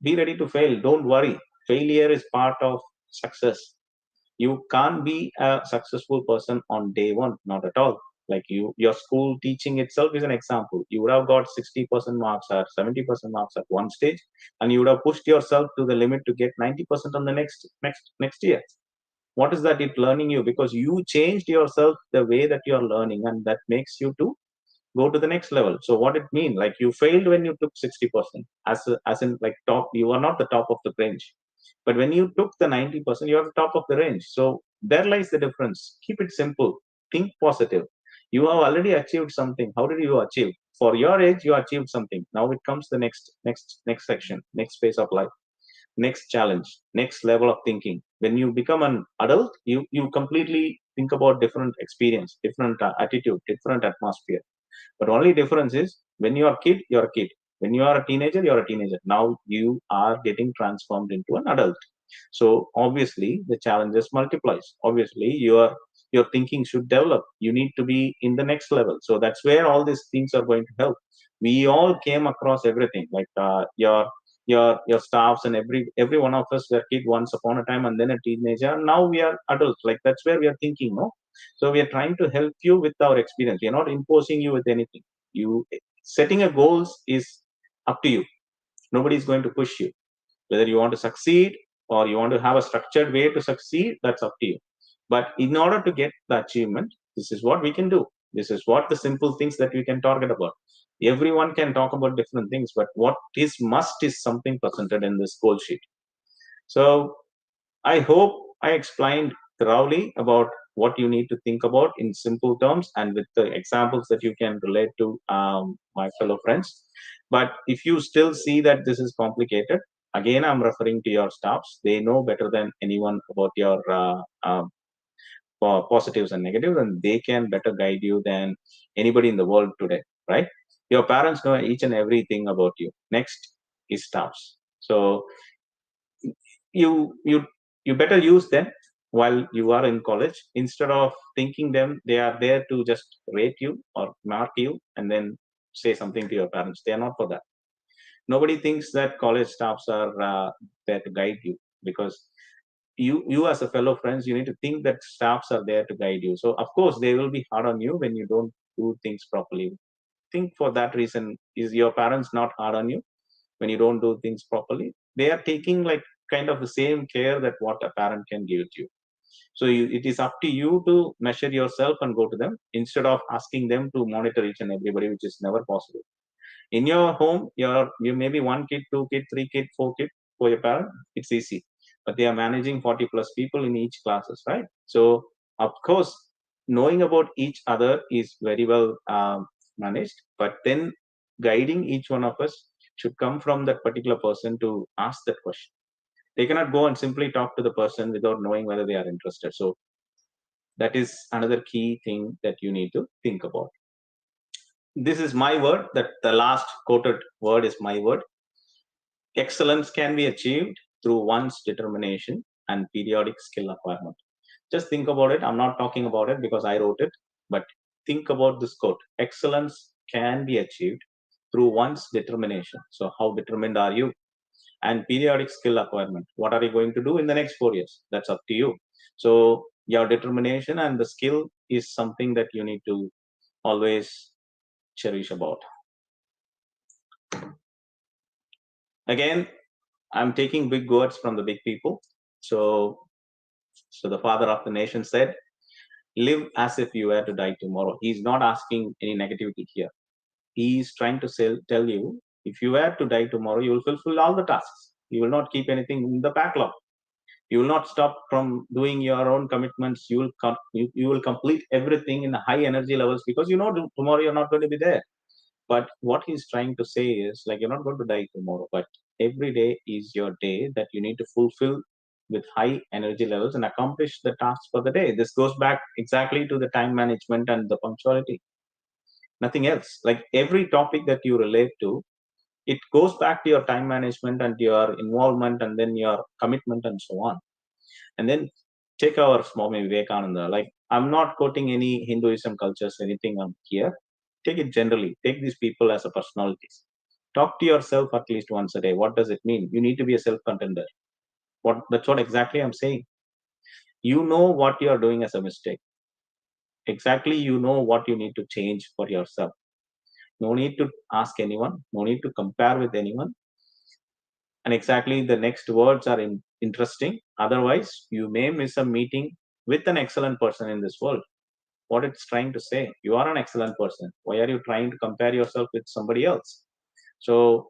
Be ready to fail. Don't worry. Failure is part of success. You can't be a successful person on day one, not at all. Like your school teaching itself is an example. You would have got 60% marks or 70% marks at one stage, and you would have pushed yourself to the limit to get 90% on the next year. What is that it learning you? Because you changed yourself the way that you are learning, and that makes you to go to the next level. So what it mean? Like you failed when you took 60%, as in like top, you are not the top of the range. But when you took the 90%, you're the top of the range. So there lies the difference. Keep it simple. Think positive. You have already achieved something. How did you achieve? For your age, you achieved something. Now it comes the next section, next phase of life, next challenge, next level of thinking. When you become an adult, you completely think about different experience, different attitude, different atmosphere. But only difference is, when you are a kid, you're a kid. When you are a teenager, you're a teenager. Now you are getting transformed into an adult. So obviously the challenges multiplies. Obviously your thinking should develop. You need to be in the next level. So that's where all these things are going to help. We all came across everything, like your staffs, and every one of us were kid once upon a time, and then a teenager. Now we are adults. Like that's where we are thinking, no? So we are trying to help you with our experience. We are not imposing you with anything. You setting a goals is up to you. Nobody is going to push you. Whether you want to succeed or you want to have a structured way to succeed, that's up to you. But in order to get the achievement, this is what we can do. This is what the simple things that we can target about. Everyone can talk about different things, but what is must is something presented in this goal sheet. So I hope I explained thoroughly about what you need to think about in simple terms, and with the examples that you can relate to my fellow friends. But if you still see that this is complicated, again, I'm referring to your staffs. They know better than anyone about your positives and negatives, and they can better guide you than anybody in the world today, right? Your parents know each and everything about you. Next is staffs. So you you you better use them while you are in college, instead of thinking them they are there to just rate you or mark you and then say something to your parents. They are not for that. Nobody thinks that college staffs are there to guide you, because you as a fellow friends, you need to think that staffs are there to guide you. So of course they will be hard on you when you don't do things properly. Think for that reason, is your parents not hard on you when you don't do things properly? They are taking like kind of the same care that what a parent can give to you. So it is up to you to measure yourself and go to them, instead of asking them to monitor each and everybody, which is never possible. In your home, you may be one kid, two kid, three kid, four kid. For your parent, it's easy, but they are managing 40 plus people in each classes, right? So of course, knowing about each other is very well managed, but then guiding each one of us should come from that particular person to ask that question. They cannot go and simply talk to the person without knowing whether they are interested. So that is another key thing that you need to think about. This is my word, that the last quoted word is my word. Excellence can be achieved through one's determination and periodic skill acquirement. Just think about it. I'm not talking about it because I wrote it, but think about this quote. Excellence can be achieved through one's determination. So how determined are you? And periodic skill acquirement. What are you going to do in the next 4 years? That's up to you. So your determination and the skill is something that you need to always cherish about. Again, I'm taking big words from the big people. So the father of the nation said, live as if you were to die tomorrow. He's not asking any negativity here. He's trying to tell you, if you were to die tomorrow, you will fulfill all the tasks. You will not keep anything in the backlog. You will not stop from doing your own commitments. You will complete everything in high energy levels, because tomorrow you're not going to be there. But what he's trying to say is, like, you're not going to die tomorrow, but every day is your day that you need to fulfill with high energy levels and accomplish the tasks for the day. This goes back exactly to the time management and the punctuality. Nothing else. Like, every topic that you relate to, it goes back to your time management and your involvement and then your commitment and so on. And then take our Swami Vivekananda. Like, I'm not quoting any Hinduism cultures, anything on here. Take it generally. Take these people as a personalities. Talk to yourself at least once a day. What does it mean? You need to be a self-contender. That's what exactly I'm saying. You know what you are doing as a mistake. Exactly, you know what you need to change for yourself. No need to ask anyone. No need to compare with anyone. And exactly, the next words are interesting. Otherwise, you may miss a meeting with an excellent person in this world. What it's trying to say, you are an excellent person. Why are you trying to compare yourself with somebody else? So,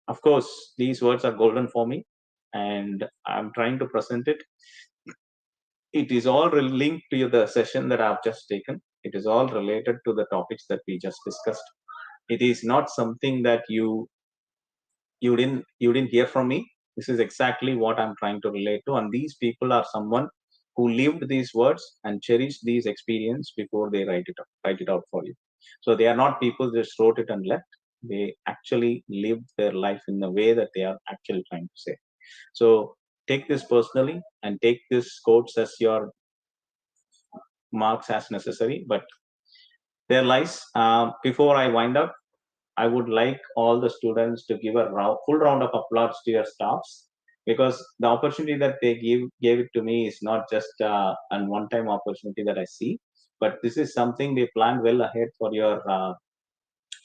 of course, these words are golden for me, and I'm trying to present it. It is all linked to the session that I've just taken. It is all related to the topics that we just discussed. It is not something that you didn't hear from me. This is exactly what I'm trying to relate to, and these people are someone who lived these words and cherished these experience before they write it out for you. So they are not people just wrote it and left. They actually lived their life in the way that they are actually trying to say. So take this personally and take this quotes as your marks as necessary, but there lies, before I wind up, I would like all the students to give a full round of applause to your staffs, because the opportunity that they gave it to me is not just an one-time opportunity that I see, but this is something they planned well ahead for your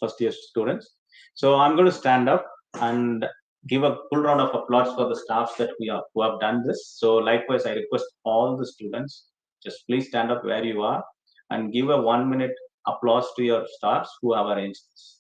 first year students. So I'm going to stand up and give a full round of applause for the staffs who have done this. So likewise, I request all the students, just please stand up where you are and give a 1 minute applause to your staffs who have arranged this.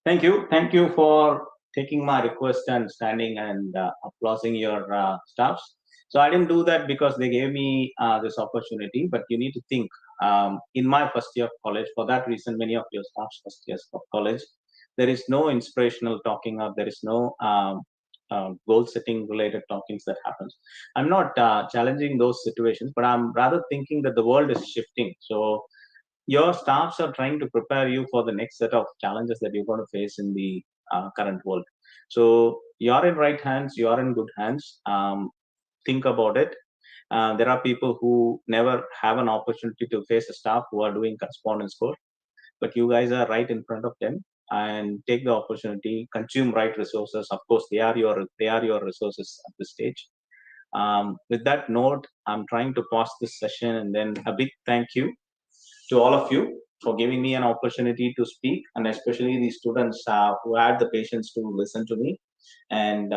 Thank you. Thank you for taking my request and standing and applauding your staffs. So I didn't do that because they gave me this opportunity, but you need to think, in my first year of college, for that reason, many of your staffs first years of college, there is no inspirational talking or there is no goal setting related talkings that happens. I'm not challenging those situations, but I'm rather thinking that the world is shifting. So your staffs are trying to prepare you for the next set of challenges that you're going to face in the current world. So you're in right hands, you are in good hands. Think about it. There are people who never have an opportunity to face a staff who are doing correspondence course, but you guys are right in front of them, and take the opportunity, consume right resources. Of course, they are your resources at this stage. With that note, I'm trying to pause this session, and then a big thank you to all of you for giving me an opportunity to speak, and especially the students who had the patience to listen to me. And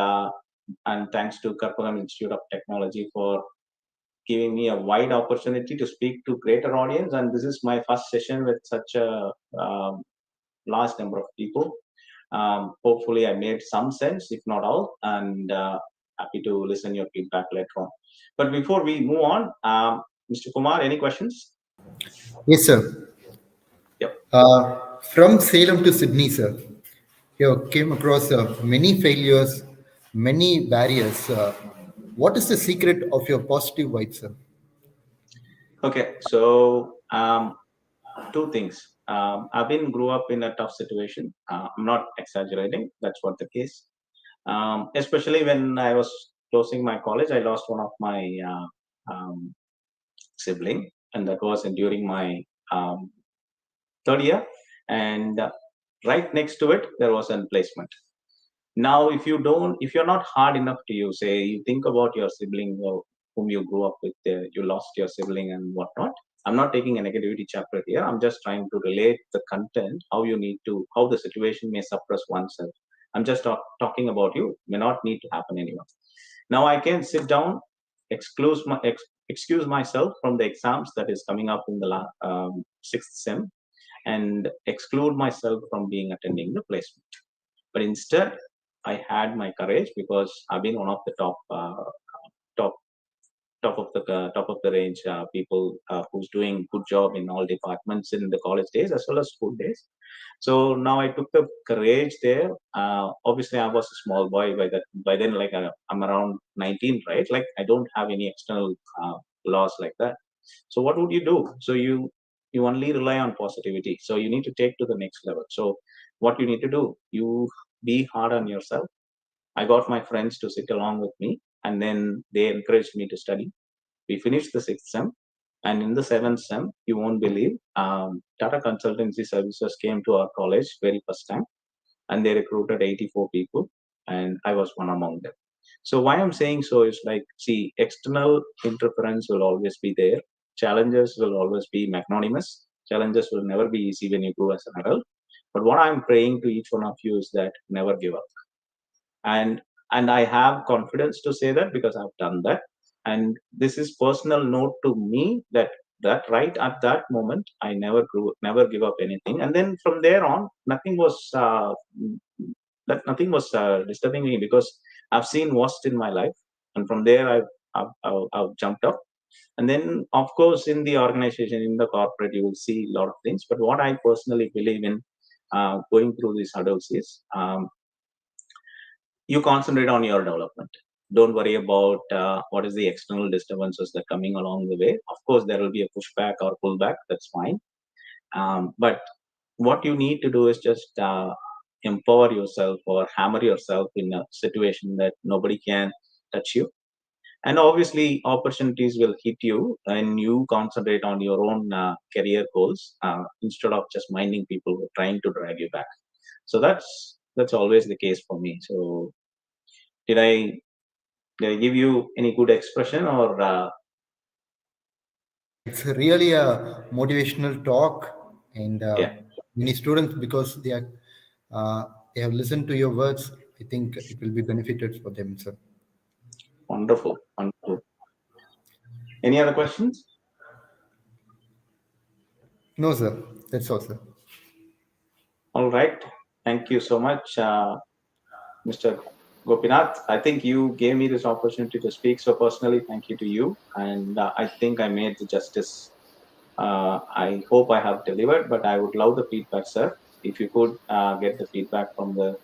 thanks to Karpagam Institute of Technology for giving me a wide opportunity to speak to greater audience. And this is my first session with such a large number of people. Hopefully, I made some sense, if not all, and happy to listen your feedback later on. But before we move on, Mr. Kumar, any questions? Yes, sir. Yep. From Salem to Sydney, sir, you came across many failures, many barriers. What is the secret of your positive vibe, sir? Okay, so two things. I've been grew up in a tough situation. I'm not exaggerating. That's what the case. Especially when I was closing my college, I lost one of my sibling, and that was during my third year. And right next to it, there was a placement. Now, if you're not hard enough to you, say you think about your sibling or whom you grew up with, you lost your sibling and whatnot. I'm not taking a negativity chapter here. I'm just trying to relate the content, how the situation may suppress oneself. I'm just talking about you, may not need to happen anymore. Now I can sit down, excuse myself from the exams that is coming up in the sixth sem, and exclude myself from being attending the placement. But instead, I had my courage because I've been one of the top top of the range people who's doing good job in all departments in the college days as well as school days. So now I took the courage there. Obviously, I was a small boy by then. Like I'm around 19, right? Like I don't have any external laws like that. So what would you do? So you only rely on positivity. So you need to take to the next level. So what you need to do? You be hard on yourself. I got my friends to sit along with me, and then they encouraged me to study. We finished the sixth sem, and in the seventh sem, you won't believe, Tata Consultancy Services came to our college very first time, and they recruited 84 people, and I was one among them. So why I'm saying so is like, see, external interference will always be there. Challenges will always be magnanimous. Challenges will never be easy when you grow as an adult. But what I'm praying to each one of you is that never give up. And I have confidence to say that because I've done that. And this is personal note to me that right at that moment I never give up anything. And then from there on, nothing was disturbing me, because I've seen worst in my life, and from there I've jumped up. And then of course in the organization, in the corporate, you will see a lot of things. But what I personally believe in, going through these hurdles is, you concentrate on your development. Don't worry about what is the external disturbances that are coming along the way. Of course there will be a pushback or pullback, that's fine. But what you need to do is just empower yourself or hammer yourself in a situation that nobody can touch you. And obviously opportunities will hit you, and you concentrate on your own career goals, instead of just minding people who are trying to drag you back. So that's always the case for me. So did I give you any good expression, or It's really a motivational talk, and yeah, many students, because they have listened to your words, I think it will be benefited for them, sir. wonderful, wonderful. Any other questions? No, sir. That's all, sir. All right. Thank you so much, Mr. Gopinath. I think you gave me this opportunity to speak. So personally, thank you to you. And I think I made the justice. I hope I have delivered, but I would love the feedback, sir. If you could get the feedback from the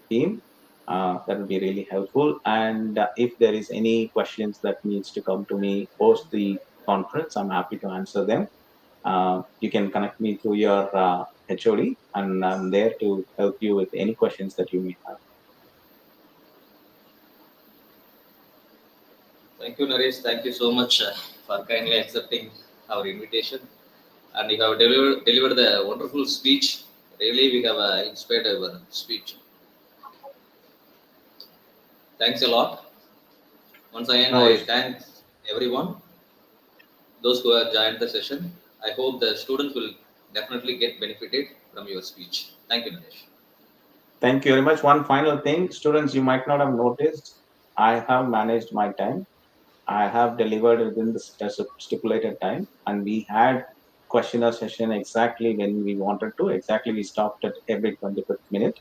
team, that would be really helpful. And if there is any questions that needs to come to me post the conference, I'm happy to answer them. You can connect me through your HOD, and I'm there to help you with any questions that you may have. Thank you, Naresh. Thank you so much for kindly accepting our invitation. And you have delivered the wonderful speech. Really, we have inspired our speech. Thanks a lot. Once again, No I worries. thank everyone, those who have joined the session. I hope the students will definitely get benefited from your speech. Thank you, Naresh. Thank you very much. One final thing, students, you might not have noticed, I have managed my time. I have delivered within the stipulated time, and we had questionnaire session exactly when we wanted to. Exactly, we stopped at every 25th minute.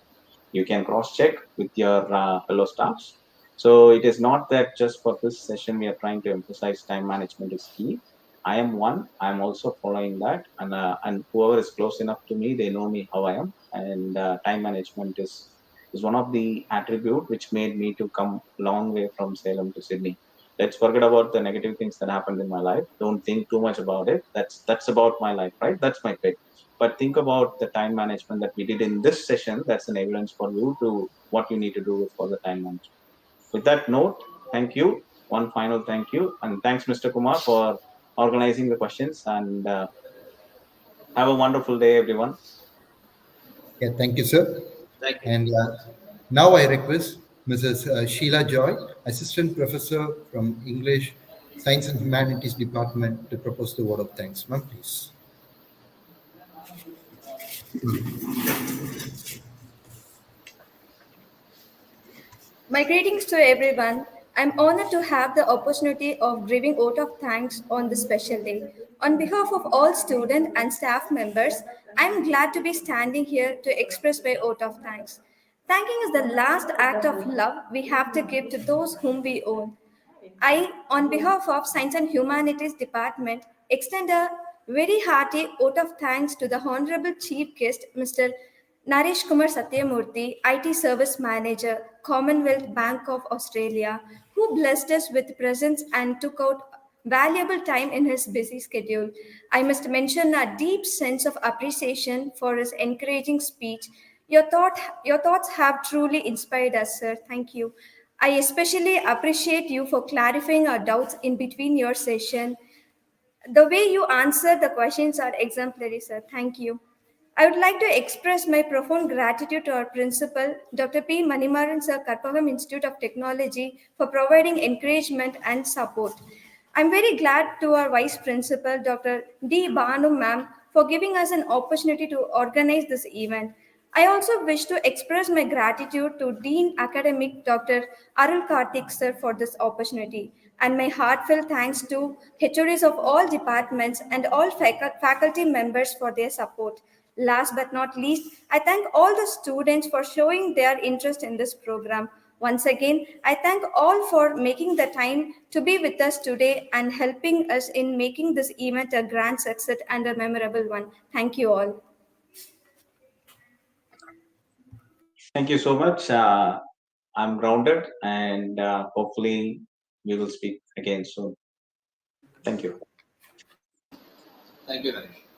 You can cross check with your fellow staffs. So it is not that just for this session we are trying to emphasize time management is key. I am one. I am also following that, and whoever is close enough to me, they know me how I am, and time management is one of the attribute which made me to come long way from Salem to Sydney. Let's forget about the negative things that happened in my life. Don't think too much about it. That's about my life, right? That's my pick. But think about the time management that we did in this session. That's an evidence for you to what you need to do for the time management. With that note, thank you. One final thank you, and thanks, Mr. Kumar, for organizing the questions. And have a wonderful day, everyone. Yeah, thank you, sir. Thank you. And Now I request Mrs. Sheila Joy, Assistant Professor from English, Science and Humanities Department, to propose the word of thanks. Ma'am, please. My greetings to everyone. I'm honored to have the opportunity of giving vote of thanks on this special day. On behalf of all student and staff members, I'm glad to be standing here to express my vote of thanks. Thanking is the last act of love we have to give to those whom we own. I, on behalf of Science and Humanities Department, extend a very hearty vote of thanks to the Honorable Chief Guest, Mr. Naresh Kumar Satyamurthy, IT Service Manager, Commonwealth Bank of Australia, who blessed us with presence and took out valuable time in his busy schedule. I must mention a deep sense of appreciation for his encouraging speech. Your thoughts have truly inspired us, sir. Thank you. I especially appreciate you for clarifying our doubts in between your session. The way you answer the questions are exemplary, sir. Thank you. I would like to express my profound gratitude to our principal, Dr. P. Manimaran Sir, Karpagam Institute of Technology, for providing encouragement and support. I'm very glad to our Vice Principal, Dr. D. Banu Ma'am, for giving us an opportunity to organize this event. I also wish to express my gratitude to Dean Academic Dr. Arul Karthik sir for this opportunity, and my heartfelt thanks to HODs of all departments and all faculty members for their support. Last but not least, I thank all the students for showing their interest in this program. Once again, I thank all for making the time to be with us today and helping us in making this event a grand success and a memorable one. Thank you all. Thank you so much. I'm grounded, and hopefully we will speak again soon. Thank you. Thank you, Naresh.